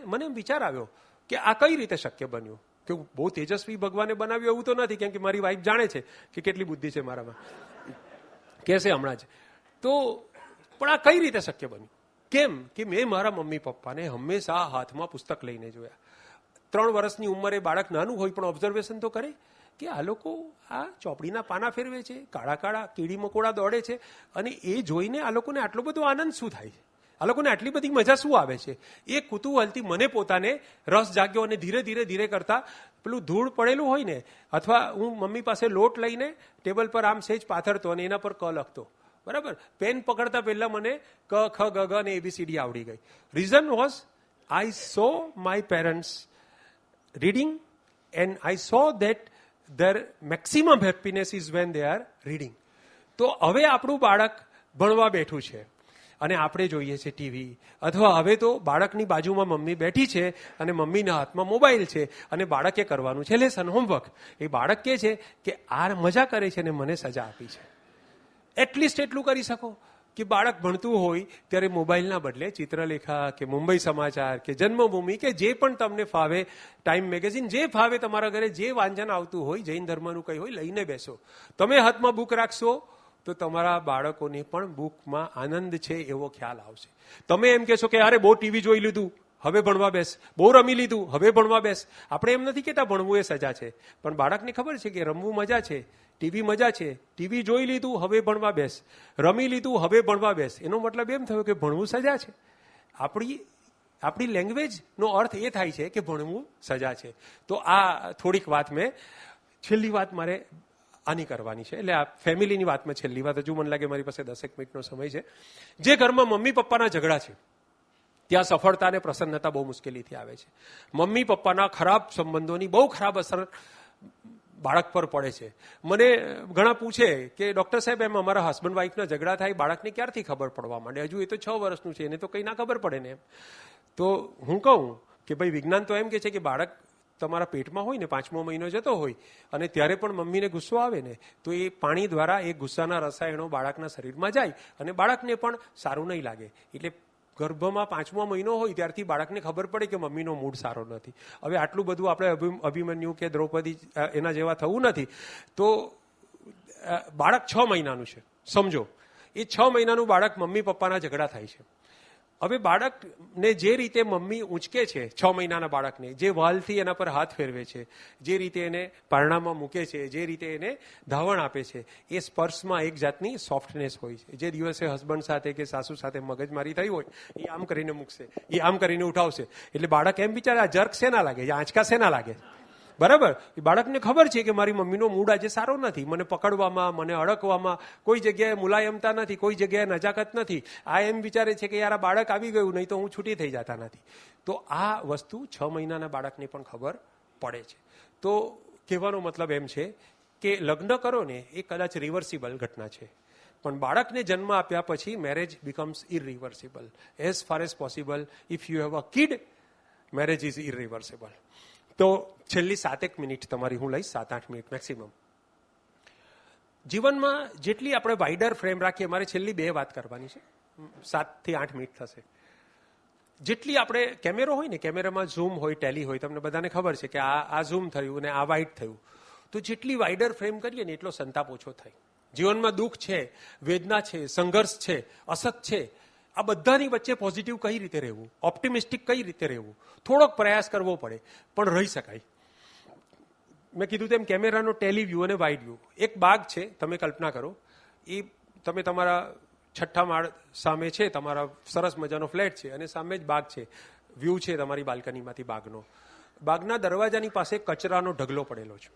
મને વિચાર આવ્યો કે આ કઈ રીતે શક્ય બન્યું. કે બહુ તેજસ્વી ભગવાને બનાવ્યું એવું તો નથી, કેમ કે મારી વાઈફ જાણે છે કે કેટલી બુદ્ધિ છે મારામાં, કહેશે હમણાં જ. તો પણ આ કઈ રીતે શક્ય બન્યું? કેમ કે મેં મારા મમ્મી પપ્પાને હંમેશા હાથમાં પુસ્તક લઈને જોયા. 3 વર્ષની ઉંમરે બાળક નાનું હોય પણ ઓબ્ઝર્વેશન તો કરે કે આ લોકો આ ચોપડીના પાના ફેરવે છે, કાળા કાળા કીડી મકોડા દોડે છે, અને એ જોઈને આ લોકોને આટલો બધો આનંદ શું થાય છે, આ લોકોને આટલી બધી મજા શું આવે છે. એ કુતૂહલથી મને પોતાને રસ જાગ્યો, અને ધીરે કરતા પેલું ધૂળ પડેલું હોય ને, અથવા હું મમ્મી પાસે લોટ લઈને ટેબલ પર આમ સેજ પાથરતો અને એના પર ક લખતો, બરાબર? પેન પકડતા પહેલા મને ક ખ ગ ગ અને એબીસીડી આવડી ગઈ. Reason was I so my parents reading and I so that their maximum happiness is when they are reading. તો હવે આપણું બાળક ભણવા બેઠું છે અને આપણે જોઈએ છે ટીવી, અથવા હવે તો બાળકની બાજુમાં મમ્મી બેઠી છે અને મમ્મીના હાથમાં મોબાઈલ છે, અને બાળકે કરવાનું છે લેસન, હોમવર્ક. એ બાળક કહે છે કે આ મજા કરે છે ને મને સજા આપી છે. એટલીસ્ટ એટલું કરી શકો કે બાળક ભણતું હોય ત્યારે મોબાઈલના બદલે ચિત્રલેખા કે મુંબઈ સમાચાર કે જન્મભૂમિ કે જે પણ તમને ફાવે, ટાઈમ મેગેઝિન, જે ફાવે તમારા ઘરે જે વાંચન આવતું હોય, જૈન ધર્મનું કંઈ હોય, લઈને બેસો. તમે હાથમાં બુક રાખશો તો તમારા બાળકોને પણ બુકમાં આનંદ છે એવો ખ્યાલ આવશે. તમે એમ કહેશો કે અરે બહુ ટીવી જોઈ લીધું, હવે ભણવા બેસ, બહુ રમી લીધું, હવે ભણવા બેસ. આપણે એમ નથી કહેતા ભણવું એ સજા છે, પણ બાળકને ખબર છે કે રમવું મજા છે, ટીવી મજા છે, ટીવી જોઈ લીધું હવે ભણવા બેસ, રમી લીધું હવે ભણવા બેસ. એનો મતલબ એમ થયો કે ભણવું સજા છે. આપણી લેંગ્વેજનો અર્થ એ થાય છે કે ભણવું સજા છે. તો આ થોડીક વાત મેં, છેલ્લી વાત મારે આની કરવાની છે, એટલે આ ફેમિલીની વાતમાં છેલ્લી વાત. હજુ મને લાગે મારી પાસે 10 મિનિટનો સમય છે. જે ઘરમાં મમ્મી પપ્પાના ઝઘડા છે ત્યાં સફળતા અને પ્રસન્નતા બહુ મુશ્કેલીથી આવે છે. મમ્મી પપ્પાના ખરાબ સંબંધોની બહુ ખરાબ અસર બાળક પર પડે છે. મને ઘણા પૂછે કે ડોક્ટર સાહેબ, એમ અમારા હસબન્ડ વાઈફના ઝઘડા થાય, બાળકને ક્યારથી ખબર પડવા માંડે? હજુ એ તો 6 વર્ષનું છે, એને તો કંઈ ના ખબર પડે ને એમ. તો હું કહું કે ભાઈ વિજ્ઞાન તો એમ કે છે કે બાળક તમારા પેટમાં હોય ને, 5મો મહિનો જતો હોય, અને ત્યારે પણ મમ્મીને ગુસ્સો આવે ને, તો એ પાણી દ્વારા એ ગુસ્સાના રસાયણો બાળકના શરીરમાં જાય અને બાળકને પણ સારું નહીં લાગે. એટલે ગર્ભમાં 5મો મહિનો હોય ત્યારથી બાળકને ખબર પડે કે મમ્મીનો મૂડ સારો નથી. હવે આટલું બધું આપણે અભિમન્યુ કે દ્રૌપદી એના જેવા થવું નથી. તો બાળક 6 મહિનાનું છે, સમજો. એ 6 મહિનાનું બાળક, મમ્મી પપ્પાના ઝઘડા થાય છે. હવે બાળકને જે રીતે મમ્મી ઊંચકે છે, 6 મહિનાના બાળકને જે વાલથી એના પર હાથ ફેરવે છે, જે રીતે એને પારણામાં મૂકે છે, જે રીતે એને ધાવણ આપે છે, એ સ્પર્શમાં એક જાતની સોફ્ટનેસ હોય છે. જે દિવસે હસબન્ડ સાથે કે સાસુ સાથે મગજમારી થઈ હોય, એ આમ કરીને મૂકશે, એ આમ કરીને ઉઠાવશે, એટલે બાળક એમ વિચારે આ જર્ક શેના લાગે છે, આંચકા શેના લાગે, બરાબર? એ બાળકને ખબર છે કે મારી મમ્મીનો મૂડ આજે સારો નથી, મને પકડવામાં, મને અડકવામાં કોઈ જગ્યાએ મુલાયમતા નથી, કોઈ જગ્યાએ નજાકત નથી. આ એમ વિચારે છે કે યાર આ બાળક આવી ગયું, નહીં તો હું છૂટી થઈ જતા નથી. તો આ વસ્તુ 6 મહિનાના બાળકને પણ ખબર પડે છે. તો કહેવાનો મતલબ એમ છે કે લગ્ન કરો ને એ કદાચ રિવર્સિબલ ઘટના છે, પણ બાળકને જન્મ આપ્યા પછી marriage becomes irreversible. As far as possible if you have a kid, marriage is irreversible. તો છેલ્લી 7 મિનિટ તમારી હું લઈશ, 7-8 મિનિટ મેક્સિમમ. જીવનમાં જેટલી આપણે વાઇડર ફ્રેમ રાખીએ, મારે છેલ્લી 2 વાત કરવાની છે, 7 થી 8 મિનિટ થશે. જેટલી આપણે કેમેરો હોય ને, કેમેરામાં ઝૂમ હોય, ટેલી હોય, તમને બધાને ખબર છે કે આ ઝૂમ થયું અને આ વાઇડ થયું. તો જેટલી વાઇડર ફ્રેમ કરીએ ને એટલો સંતાપ ઓછો થાય. જીવનમાં દુઃખ છે, વેદના છે, સંઘર્ષ છે, અસત છે, આ બધાની વચ્ચે પોઝિટિવ કઈ રીતે રહેવું, ઓપ્ટિમિસ્ટિક કઈ રીતે રહેવું, થોડોક પ્રયાસ કરવો પડે પણ રહી શકાય. મેં કીધું તેમ કેમેરાનો ટેલી વ્યૂ અને વાઇડ વ્યૂ. એક બાગ છે, તમે કલ્પના કરો, એ તમે તમારા 6ઠ્ઠા માળ સામે છે, તમારા સરસ મજાનો ફ્લેટ છે અને સામે જ બાગ છે, વ્યૂ છે તમારી બાલ્કનીમાંથી બાગનો. બાગના દરવાજાની પાસે કચરાનો ઢગલો પડેલો છે.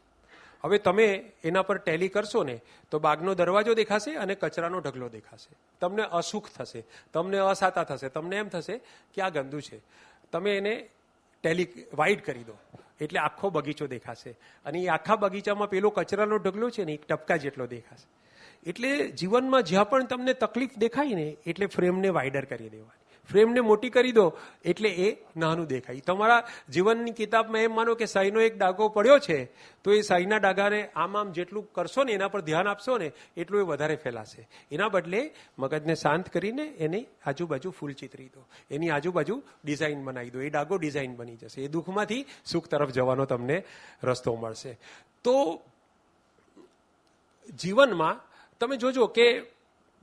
હવે તમે એના પર ટેલી કરશો ને તો બાગનો દરવાજો દેખાશે અને કચરાનો ઢગલો દેખાશે. તમને અસુખ થશે, તમને અસાતા થશે, તમને એમ થશે કે આ ગંદુ છે. તમે એને ટેલી વાઇડ કરી દો એટલે આખો બગીચો દેખાશે અને એ આખા બગીચામાં પેલો કચરાનો ઢગલો છે ને એક ટપકા જેટલો દેખાશે. એટલે જીવનમાં જ્યાં પણ તમને તકલીફ દેખાય ને એટલે ફ્રેમને વાઇડર કરી દેવાની, ફ્રેમને મોટી કરી દો એટલે એ નાનું દેખાય. તમારા જીવનની કિતાબમાં એમ માનો કે સાઈનો એક ડાઘો પડ્યો છે તો એ સાઈના ડાઘાને આમ જેટલું કરશો ને, એના પર ધ્યાન આપશો ને એટલું એ વધારે ફેલાશે. એના બદલે મગજને શાંત કરીને એની આજુબાજુ ફૂલ ચિતરી દો, એની આજુબાજુ ડિઝાઇન બનાવી દો, એ ડાઘો ડિઝાઇન બની જશે. એ દુઃખમાંથી સુખ તરફ જવાનો તમને રસ્તો મળશે. તો જીવનમાં તમે જોજો કે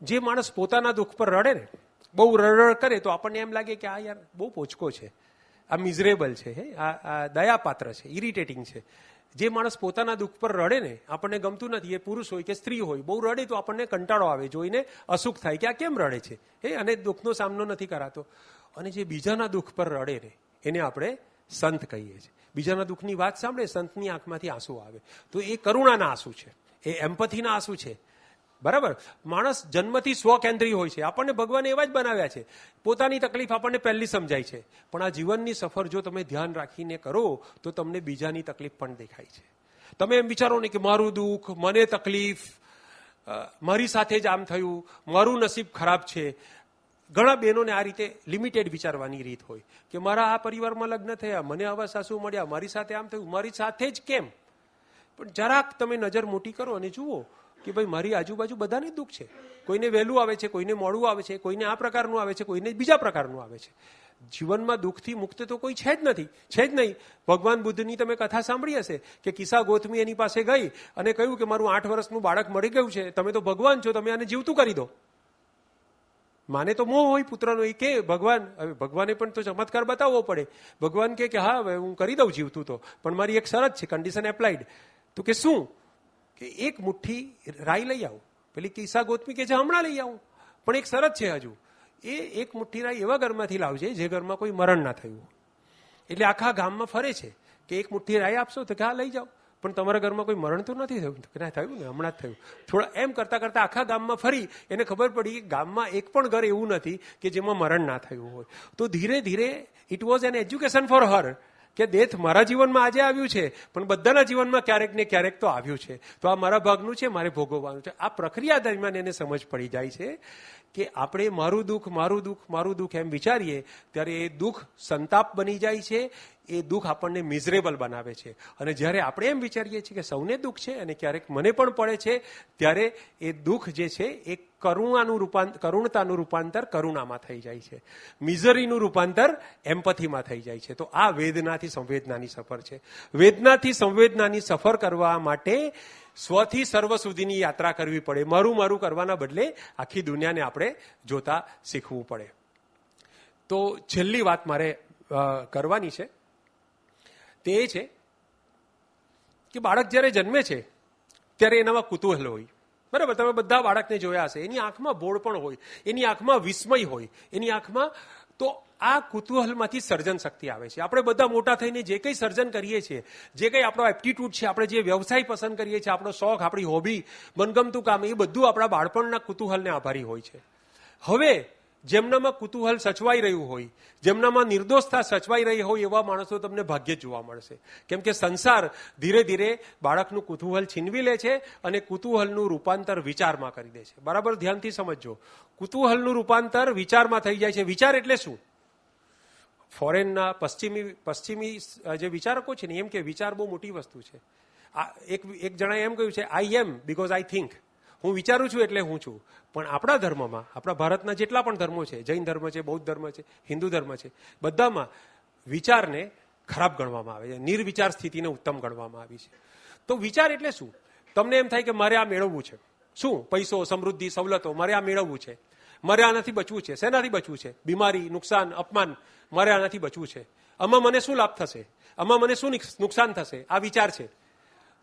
જે માણસ પોતાના દુઃખ પર રડે ને, બહુ રડરડ કરે તો આપણને એમ લાગે કે આ યાર બહુ પોચકો છે, આ મિઝરેબલ છે, આ દયાપાત્ર છે, ઇરિટેટિંગ છે. જે માણસ પોતાના દુઃખ પર રડે ને આપણને ગમતું નથી, એ પુરુષ હોય કે સ્ત્રી હોય, બહુ રડે તો આપણને કંટાળો આવે, જોઈને અસુખ થાય કે આ કેમ રડે છે અને દુઃખનો સામનો નથી કરાતો. અને જે બીજાના દુઃખ પર રડે ને એને આપણે સંત કહીએ છીએ. બીજાના દુઃખની વાત સાંભળે, સંતની આંખમાંથી આંસુ આવે તો એ કરુણાના આંસુ છે, એ એમ્પથીના આંસુ છે. બરાબર? માણસ જન્મથી સ્વકેન્દ્રી હોય છે, આપણને ભગવાને એવા જ બનાવ્યા છે. પોતાની તકલીફ આપણને પહેલી સમજાય છે, પણ આ જીવનની સફર જો તમે ધ્યાન રાખીને કરો તો તમને બીજાની તકલીફ પણ દેખાય છે. તમે એમ વિચારો ને કે મારું દુઃખ, મને તકલીફ, મારી સાથે જ આમ થયું, મારું નસીબ ખરાબ છે. ઘણા બહેનોને આ રીતે લિમિટેડ વિચારવાની રીત હોય કે મારા આ પરિવારમાં લગ્ન થયા, મને આવા સાસુ મળ્યા, મારી સાથે આમ થયું, મારી સાથે જ કેમ. પણ જરાક તમે નજર મોટી કરો અને જુઓ કે ભાઈ મારી આજુબાજુ બધાને દુઃખ છે. કોઈને વહેલું આવે છે, કોઈને મોડું આવે છે, કોઈને આ પ્રકારનું આવે છે, કોઈને બીજા પ્રકારનું આવે છે. જીવનમાં દુઃખથી મુક્ત તો કોઈ છે જ નથી, છે જ નહીં. ભગવાન બુદ્ધની તમે કથા સાંભળી હશે કે કિસ્સા ગોથમી એની પાસે ગઈ અને કહ્યું કે મારું 8 વર્ષનું બાળક મળી ગયું છે, તમે તો ભગવાન છો, તમે આને જીવતું કરી દો. માને તો મોહ હોય પુત્રનો, એ કે ભગવાન, હવે ભગવાને પણ તો ચમત્કાર બતાવવો પડે. ભગવાન કે હા હવે હું કરી દઉં જીવતું તો, પણ મારી એક શરત છે, કન્ડિશન એપ્લાઇડ. તો કે શું? કે 1 મુઠ્ઠી રાઈ લઈ આવું. પેલી કિસ્સા ગોતમી કે છે હમણાં લઈ આવું, પણ એક શરત છે હજુ, એ 1 મુઠ્ઠી રાઈ એવા ઘરમાંથી લાવજે જે ઘરમાં કોઈ મરણ ના થયું. એટલે આખા ગામમાં ફરે છે કે 1 મુઠ્ઠી રાઈ આપશો તો કે હા લઈ જાઓ, પણ તમારા ઘરમાં કોઈ મરણ તો નથી થયું? ના થયું ને, હમણાં જ થયું. થોડા એમ કરતા કરતા આખા ગામમાં ફરી એને ખબર પડી કે ગામમાં એક પણ ઘર એવું નથી કે જેમાં મરણ ના થયું હોય. તો ધીરે ધીરે it was an education for her કે ડેથ મારા જીવનમાં આજે આવ્યું છે, પણ બધાના જીવનમાં ક્યારેક ને ક્યારેક તો આવ્યું છે, તો આ મારા ભાગનું છે, મારે ભોગવવાનું છે. આ પ્રક્રિયા દરમિયાન એને સમજ પડી જાય છે કે આપણે મારું દુઃખ, મારું દુઃખ, મારું દુઃખ એમ વિચારીએ ત્યારે એ દુઃખ સંતાપ બની જાય છે, એ દુઃખ આપણને મિઝરેબલ બનાવે છે. અને જ્યારે આપણે એમ વિચારીએ છીએ કે સૌને દુઃખ છે અને ક્યારેક મને પણ પડે છે, ત્યારે એ દુઃખ જે છે એ કરુણતાનું રૂપાંતર કરુણામાં થઈ જાય છે, મિઝરીનું રૂપાંતર એમ્પથીમાં થઈ જાય છે. તો આ વેદનાથી સંવેદનાની સફર છે. વેદનાથી સંવેદનાની સફર કરવા માટે સ્વથી સર્વ સુધીની યાત્રા કરવી પડે. મારું મારું કરવાના બદલે આખી દુનિયાને આપણે જોતા શીખવું પડે. તો છેલ્લી વાત મારે કરવાની છે તે એ છે કે બાળક જ્યારે જન્મે છે ત્યારે એનામાં કુતૂહલ હોય. બરાબર? તમે બધા બાળકને જોયા હશે, એની આંખમાં બોળપણ હોય, એની આંખમાં વિસ્મય હોય, એની આંખમાં તો આ કુતૂહલમાંથી સર્જન શક્તિ આવે છે. આપણે બધા મોટા થઈને જે કંઈ સર્જન કરીએ છીએ, જે કંઈ આપણો એપ્ટિટ્યૂડ છે, આપણે જે વ્યવસાય પસંદ કરીએ છીએ, આપણો શોખ, આપણી હોબી, મનગમતું કામ, એ બધું આપણા બાળપણના કુતૂહલને આભારી હોય છે. હવે જેમનામાં કુતૂહલ સચવાઈ રહ્યું હોય, જેમનામાં નિર્દોષતા સચવાઈ રહી હોય, એવા માણસો તમને ભાગ્યે જ જોવા મળશે. કેમ કે સંસાર ધીરે ધીરે બાળકનું કુતૂહલ છીનવી લે છે અને કુતૂહલનું રૂપાંતર વિચારમાં કરી દે છે. બરાબર ધ્યાનથી સમજજો. કુતૂહલનું રૂપાંતર વિચારમાં થઈ જાય છે. વિચાર એટલે શું? ફોરેનના પશ્ચિમી જે વિચારકો છે ને એમ કે વિચાર બહુ મોટી વસ્તુ છે. એક જણાએ એમ કહ્યું છે, આઈ એમ બીકોઝ આઈ થિંક. હું વિચારું છું એટલે હું છું. પણ આપણા ધર્મમાં, આપણા ભારતના જેટલા પણ ધર્મો છે, જૈન ધર્મ છે, બૌદ્ધ ધર્મ છે, હિન્દુ ધર્મ છે, બધામાં વિચારને ખરાબ ગણવામાં આવે છે, નિર્વિચાર સ્થિતિને ઉત્તમ ગણવામાં આવી છે. તો વિચાર એટલે શું? તમને એમ થાય કે મારે આ મેળવવું છે. શું? પૈસો, સમૃદ્ધિ, સવલતો, મારે આ મેળવવું છે. મારે આનાથી બચવું છે. શેનાથી બચવું છે? બીમારી, નુકસાન, અપમાન. મારે આનાથી બચવું છે. આમાં મને શું લાભ થશે? આમાં મને શું નુકસાન થશે? આ વિચાર છે.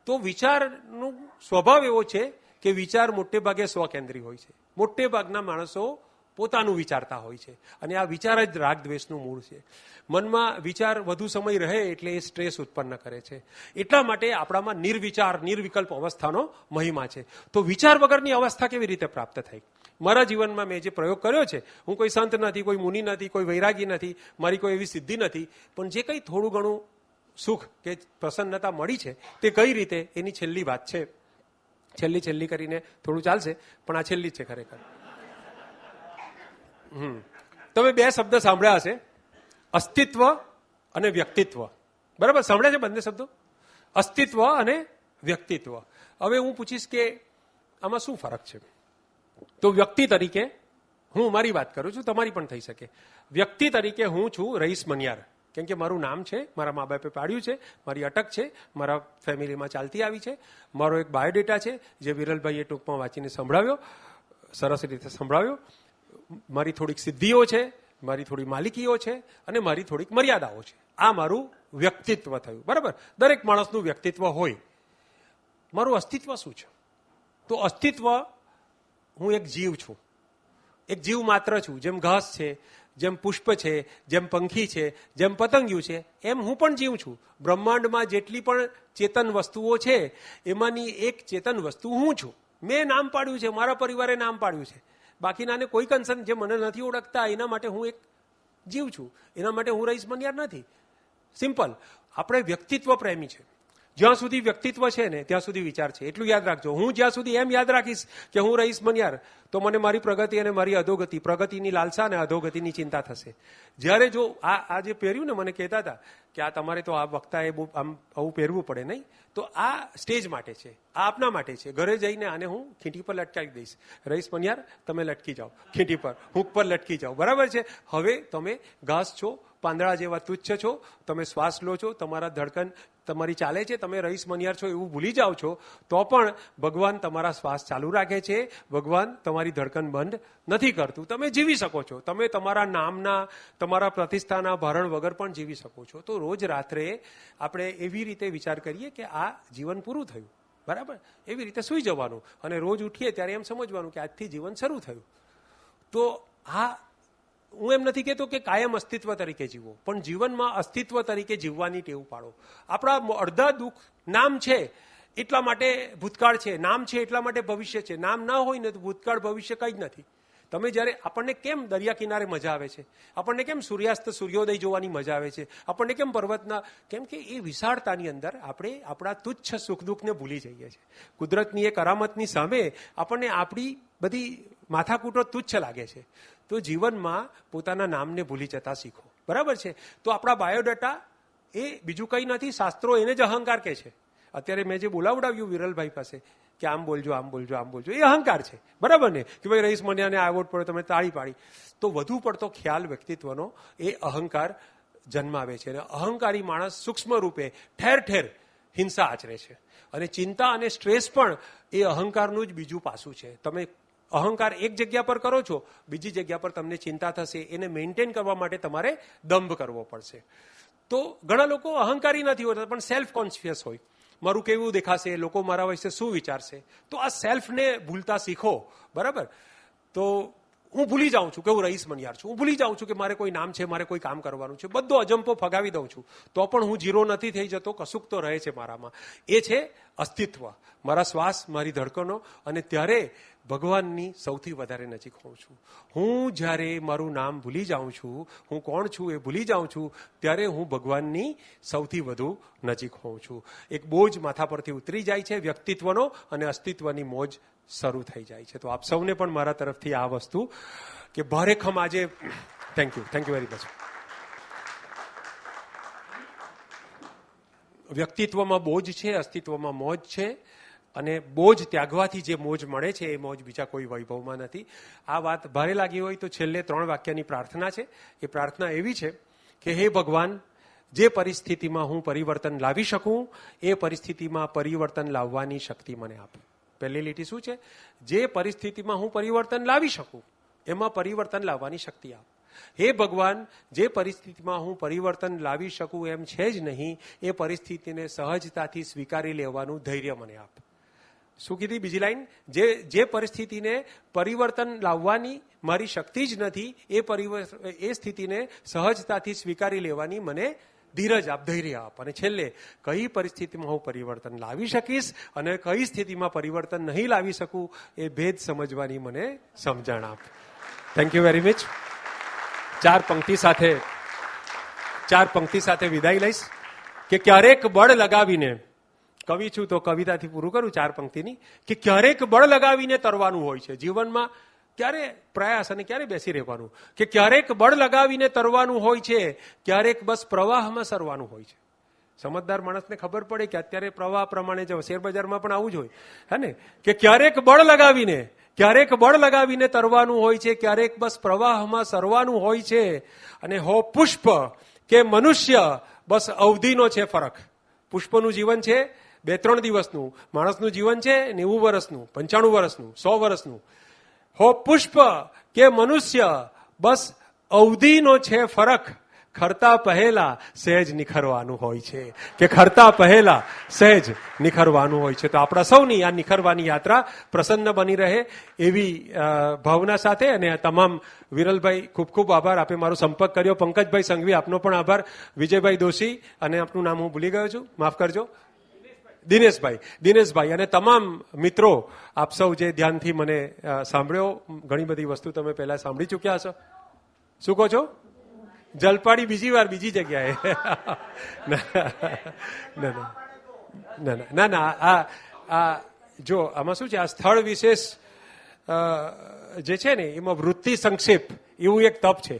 તો વિચારનો સ્વભાવ એવો છે કે વિચાર મોટે ભાગે સ્વકેન્દ્રી હોય છે. મોટે ભાગના માણસો પોતાનું વિચારતા હોય છે અને આ વિચાર જ રાગ દ્વેષનું મૂળ છે. મનમાં વિચાર વધુ સમય રહે એટલે એ સ્ટ્રેસ ઉત્પન્ન કરે છે. એટલા માટે આપણામાં નિર્વિચાર, નિર્વિકલ્પ અવસ્થાનો મહિમા છે. તો વિચાર વગરની અવસ્થા કેવી રીતે પ્રાપ્ત થઈ? મારા જીવનમાં મેં જે પ્રયોગ કર્યો છે, હું કોઈ સંત નથી, કોઈ મુનિ નથી, કોઈ વૈરાગી નથી, મારી કોઈ એવી સિદ્ધિ નથી, પણ જે કંઈ થોડું ઘણું સુખ કે પ્રસન્નતા મળી છે તે કઈ રીતે, એની છેલ્લી વાત છે. છેલ્લી કરીને થોડું ચાલશે, પણ આ છેલ્લી જ છે ખરેખર. તમે બે શબ્દ સાંભળ્યા હશે, અસ્તિત્વ અને વ્યક્તિત્વ. બરાબર સાંભળ્યા છે બંને શબ્દો? અસ્તિત્વ અને વ્યક્તિત્વ. હવે હું પૂછીશ કે આમાં શું ફરક છે? તો વ્યક્તિ તરીકે હું મારી વાત કરું છું, તમારી પણ થઈ શકે. વ્યક્તિ તરીકે હું છું રઈસ મનિયાર. કેમ કે મારું નામ છે, મારા મા બાપે પાડ્યું છે, મારી અટક છે, મારા ફેમિલીમાં ચાલતી આવી છે. મારો એક બાયોડેટા છે જે વિરલભાઈએ ટૂંકમાં વાંચીને સંભળાવ્યો, સરસ રીતે સંભળાવ્યો. મારી થોડીક સિદ્ધિઓ છે, મારી થોડી માલિકીઓ છે અને મારી થોડીક મર્યાદાઓ છે. આ મારું વ્યક્તિત્વ થયું. બરાબર? દરેક માણસનું વ્યક્તિત્વ હોય. મારું અસ્તિત્વ શું છે? તો અસ્તિત્વ, હું એક જીવ છું, એક જીવ માત્ર છું. જેમ ઘાસ છે, જેમ પુષ્પ છે, જેમ પંખી છે, જેમ પતંગિયું છે, એમ હું પણ જીવ છું. બ્રહ્માંડમાં જેટલી પણ ચેતન વસ્તુઓ છે એમાંની એક ચેતન વસ્તુ હું છું. મેં નામ પાડ્યું છે, મારા પરિવારે નામ પાડ્યું છે. બાકીનાને કોઈ કન્સર્ન, જે મને નથી ઓળખતા એના માટે હું એક જીવ છું. એના માટે હું રઈસ મનિયાર નથી. સિમ્પલ. આપણે વ્યક્તિત્વ પ્રેમી છે. જ્યાં સુધી વ્યક્તિત્વ છે ને ત્યાં સુધી વિચાર છે. એટલું યાદ રાખજો. હું જ્યાં સુધી એમ યાદ રાખીશ કે હું રઈસ મનિયાર, તો મને મારી પ્રગતિ અને મારી અધોગતિ, પ્રગતિની લાલસા અને અધોગતિની ચિંતા થશે. જ્યારે જો આ જે પહેર્યું ને, મને કહેતા હતા કે આ તમારે તો આ વક્તાએ બહુ આમ આવું પહેરવું પડે નહીં, તો આ સ્ટેજ માટે છે, આ આપના માટે છે. ઘરે જઈને આને હું ખીંટી પર લટકાવી દઈશ. રઈસ મનિયાર તમે લટકી જાઓ ખીંટી પર, હૂક પર લટકી જાઓ. બરાબર છે? હવે તમે ઘાસ છો, પાંદડા જેવા તુચ્છ છો, તમે શ્વાસ લો છો, તમારા ધડકન તમારી ચાલે છે, તમે રઈસ મનિયાર છો એવું ભૂલી જાઓ છો, તો પણ ભગવાન તમારા શ્વાસ ચાલુ રાખે છે. ભગવાન તમારી ધડકન બંધ નથી કરતું. તમે જીવી શકો છો. તમે તમારા નામના, તમારા પ્રતિષ્ઠાના ભારણ વગર પણ જીવી શકો છો. તો રોજ રાત્રે આપણે એવી રીતે વિચાર કરીએ કે આ જીવન પૂરું થયું. બરાબર? એવી રીતે સૂઈ જવાનું અને રોજ ઉઠીએ ત્યારે એમ સમજવાનું કે આજથી જીવન શરૂ થયું. તો આ, હું એમ નથી કહેતો કે કાયમ અસ્તિત્વ તરીકે જીવો, પણ જીવનમાં અસ્તિત્વ તરીકે જીવવાની ટેવ પાડો. આપણા અડધા દુઃખ નામ છે એટલા માટે ભૂતકાળ છે, નામ છે એટલા માટે ભવિષ્ય છે. નામ ના હોય ને તો ભૂતકાળ ભવિષ્ય કંઈ જ નથી. તમે જ્યારે, આપણને કેમ દરિયા કિનારે મજા આવે છે, આપણને કેમ સૂર્યાસ્ત સૂર્યોદય જોવાની મજા આવે છે, આપણને કેમ પર્વતના, કેમ કે એ વિશાળતાની અંદર આપણે આપણા તુચ્છ સુખ દુઃખને ભૂલી જઈએ છીએ. કુદરતની એક કરામતની સામે આપણને આપણી બધી માથાકૂટો તુચ્છ લાગે છે. તો જીવનમાં પોતાના નામને ભૂલી જતા શીખો. બરાબર છે? તો આપણા બાયોડેટા એ બીજું કંઈ નથી, શાસ્ત્રો એને જ અહંકાર કહે છે. અત્યારે મેં જે બોલાવડાવ્યું વિરલભાઈ પાસે કે આમ બોલજો, આમ બોલજો, આમ બોલજો, એ અહંકાર છે. બરાબર ને? કે ભાઈ રઈસ મનિયારને આ એવોર્ડ પડ્યો, તમે તાળી પાડી. તો વધુ પડતો ખ્યાલ વ્યક્તિત્વનો એ અહંકાર જન્માવે છે. અને અહંકારી માણસ સૂક્ષ્મ રૂપે ઠેર ઠેર હિંસા આચરે છે. અને ચિંતા અને સ્ટ્રેસ પણ એ અહંકારનું જ બીજું પાસું છે. તમે અહંકાર એક જગ્યા પર કરો છો, બીજી જગ્યા પર તમને ચિંતા થશે. એને મેન્ટેન કરવા માટે તમારે દંભ કરવો પડશે. તો ઘણા લોકો અહંકારી નથી હોતા પણ સેલ્ફ કોન્શિયસ હોય. મારું કેવું દેખાશે, લોકો મારા વિશે શું વિચારશે. તો આ સેલ્ફને ભૂલતા શીખો. બરાબર? તો હું ભૂલી જાઉં છું કે હું રઈસ મણિયાર છું, હું ભૂલી જાઉં છું કે મારે કોઈ નામ છે, મારે કોઈ કામ કરવાનું છે, બધો અજંપો ફગાવી દઉં છું, તો પણ હું જીરો નથી થઈ જતો, કશુંક તો રહે છે મારામાં. એ છે અસ્તિત્વ, મારા શ્વાસ, મારી ધડકનો. અને ત્યારે ભગવાનની સૌથી વધારે નજીક હોઉં છું. હું જ્યારે મારું નામ ભૂલી જાઉં છું, હું કોણ છું એ ભૂલી જાઉં છું, ત્યારે હું ભગવાનની સૌથી વધુ નજીક હોઉં છું. એક બોજ માથા પરથી ઉતરી જાય છે વ્યક્તિત્વનો, અને અસ્તિત્વની મોજ શરૂ થઈ જાય છે. તો આપ સૌને પણ મારા તરફથી આ વસ્તુ કે ભારેખમ આજે થેન્ક યુ વેરી મચ. વ્યક્તિત્વમાં બોજ છે, અસ્તિત્વમાં મોજ છે, અને બોજ ત્યાગવાથી જે મોજ મળે છે એ મોજ બીજા કોઈ વૈભવમાં નથી. આ વાત ભારે લાગી હોય તો છેલ્લે 3 વાક્યની પ્રાર્થના છે. એ પ્રાર્થના એવી છે કે હે ભગવાન, જે પરિસ્થિતિમાં હું પરિવર્તન લાવી શકું એ પરિસ્થિતિમાં પરિવર્તન લાવવાની શક્તિ મને આપ. પહેલી લીટી શું છે? જે પરિસ્થિતિમાં હું પરિવર્તન લાવી શકું એમાં પરિવર્તન લાવવાની શક્તિ આપ. હે ભગવાન, જે પરિસ્થિતિમાં હું પરિવર્તન લાવી શકું એમ છે જ નહીં, એ પરિસ્થિતિને સહજતાથી સ્વીકારી લેવાનું ધૈર્ય મને આપ. શું કીધી બીજી લાઈન? જે પરિસ્થિતિને પરિવર્તન લાવવાની મારી શક્તિ જ નથી, એ સ્થિતિને સહજતાથી સ્વીકારી લેવાની મને ધીરજ આપ, ધૈર્ય આપ. અને છેલ્લે, કઈ પરિસ્થિતિમાં હું પરિવર્તન લાવી શકીશ અને કઈ સ્થિતિમાં પરિવર્તન નહીં લાવી શકું એ ભેદ સમજવાની મને સમજણ આપ. Thank you very much. 4 પંક્તિ સાથે વિદાય લઈશ કે ક્યારેક બળ લગાવીને, કવિ છું તો કવિતાથી પૂરું કરું 4 પંક્તિની, કે ક્યારેક બળ લગાવીને તરવાનું હોય છે જીવનમાં, ક્યારે પ્રયાસ અને ક્યારે બેસી રહેવાનું, કે ક્યારેક બળ લગાવીને તરવાનું હોય છે, ક્યારેક બસ પ્રવાહમાં સરવાનું હોય છે. સમજદાર માણસને ખબર પડે કે અત્યારે પ્રવાહ પ્રમાણે જો શેરબજારમાં પણ આવું જ હોય, હે ને, કે ક્યારેક બળ લગાવીને તરવાનું હોય છે, ક્યારેક બસ પ્રવાહમાં સરવાનું હોય છે. અને હો પુષ્પ કે મનુષ્ય, બસ અવધિનો છે ફરક. પુષ્પનું જીવન છે 2-3 દિવસનું, માણસનું જીવન છે 90 વર્ષનું, 95 વર્ષનું, 100 વર્ષનું. હો પુષ્પ કે મનુષ્ય, બસ અવધિનો છે ફરક. ખરતા પહેલા સહેજ નિખરવાનું હોય છે, કે ખરતા પહેલા સહેજ નિખરવાનું હોય છે. તો આપણા સૌની આ નિખરવાની યાત્રા પ્રસન્ન બની રહે એવી ભાવના સાથે. અને તમામ વિરલભાઈ, ખૂબ ખૂબ આભાર, આપે મારો સંપર્ક કર્યો. પંકજભાઈ સંઘવી, આપનો પણ આભાર. વિજયભાઈ દોશી, અને આપનું નામ હું ભૂલી ગયો છું, માફ કરજો. દિનેશભાઈ અને તમામ મિત્રો, આપ સૌ જે ધ્યાનથી મને સાંભળ્યો. ઘણી બધી વસ્તુ તમે પહેલા સાંભળી ચૂક્યા છો. શું કહો છો? જલપાડી બીજી વાર બીજી જગ્યાએ? ના. આ જો આમાં શું છે, આ સ્થળ વિશેષ જે છે ને એમાં વૃત્તિ સંક્ષેપ એવું એક તપ છે,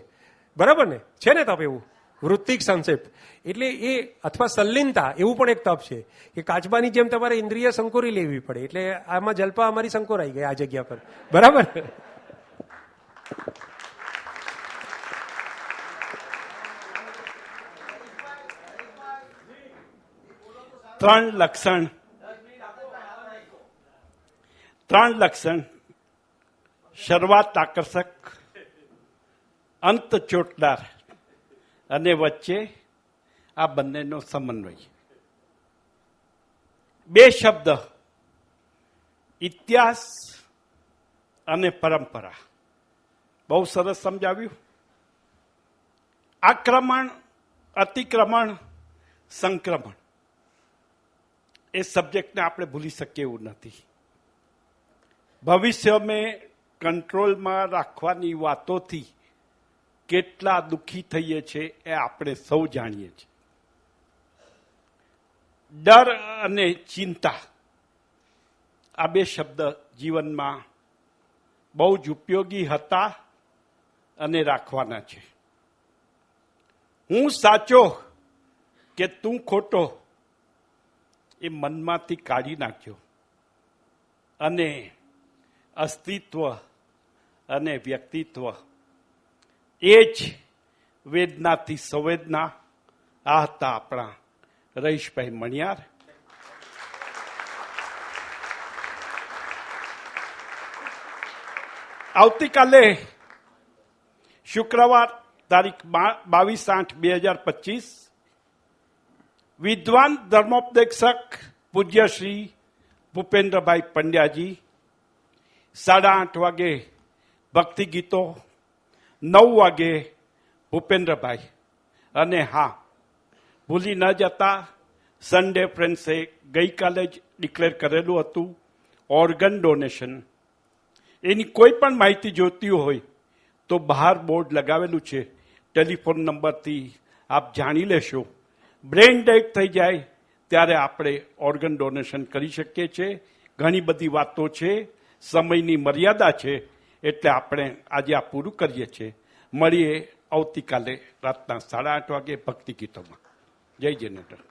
બરાબર ને? છે ને તપ એવું, વૃત્તિક સંક્ષેપ એટલે એ, અથવા સંલીનતા એવું પણ એક તપ છે કે કાચબાની જેમ તમારે ઇન્દ્રિય સંકોરી લેવી પડે. એટલે આમાં જલ્પા અમારી સંકોરાઈ ગઈ આ જગ્યા પર, બરાબર? ત્રણ લક્ષણ, શરૂઆત આકર્ષક, અંત ચોટદાર, અને વચ્ચે આ બંનેનો સમન્વય. 2 શબ્દ, ઇતિહાસ અને પરંપરા. બહુ સરસ સમજાવ્યું. આક્રમણ, અતિક્રમણ, સંક્રમણ, એ સબ્જેક્ટને આપણે ભૂલી શકીએ એવું નથી. ભવિષ્યમાં કંટ્રોલમાં રાખવાની વાતોથી કેટલા દુઃખી થઈએ છીએ એ આપણે સૌ જાણીએ છીએ. ડર અને ચિંતા, આ 2 શબ્દ જીવનમાં બહુ જ ઉપયોગી હતા અને રાખવાના છે. હું સાચો કે તું ખોટો, એ મનમાંથી કાઢી નાખ્યો. અને અસ્તિત્વ અને વ્યક્તિત્વ, એ જ વેદનાથી સંવેદના. આ હતા આપણા રઈશભાઈ મણિયાર. આવતીકાલે શુક્રવાર તારીખ 22/8/2025 વિદ્વાન ધર્મોપદેશક પૂજ્ય શ્રી ભૂપેન્દ્રભાઈ પંડ્યાજી 8:30 વાગે ભક્તિ ગીતો 9 વાગે ભૂપેન્દ્રભાઈ, અને હા ભૂલી ન જતા સન્ડે ફ્રેન્ડ્સે ગઈકાલે જ ડિક્લેર કરેલું હતું ઓર્ગન ડોનેશન. એની કોઈ પણ માહિતી જોઈતી હોય તો બહાર બોર્ડ લગાવેલું છે, ટેલિફોન નંબરથી આપ જાણી લેશો. બ્રેઇન ડેડ થઈ જાય ત્યારે આપણે ઓર્ગન ડોનેશન કરી શકીએ છીએ. ઘણી બધી વાતો છે, સમયની મર્યાદા છે, એટલે આપણે આજે આ પૂરું કરીએ છીએ. મળીએ આવતીકાલે રાતના 8:30 વાગે ભક્તિ ગીતોમાં. જય જનેન્દ્ર.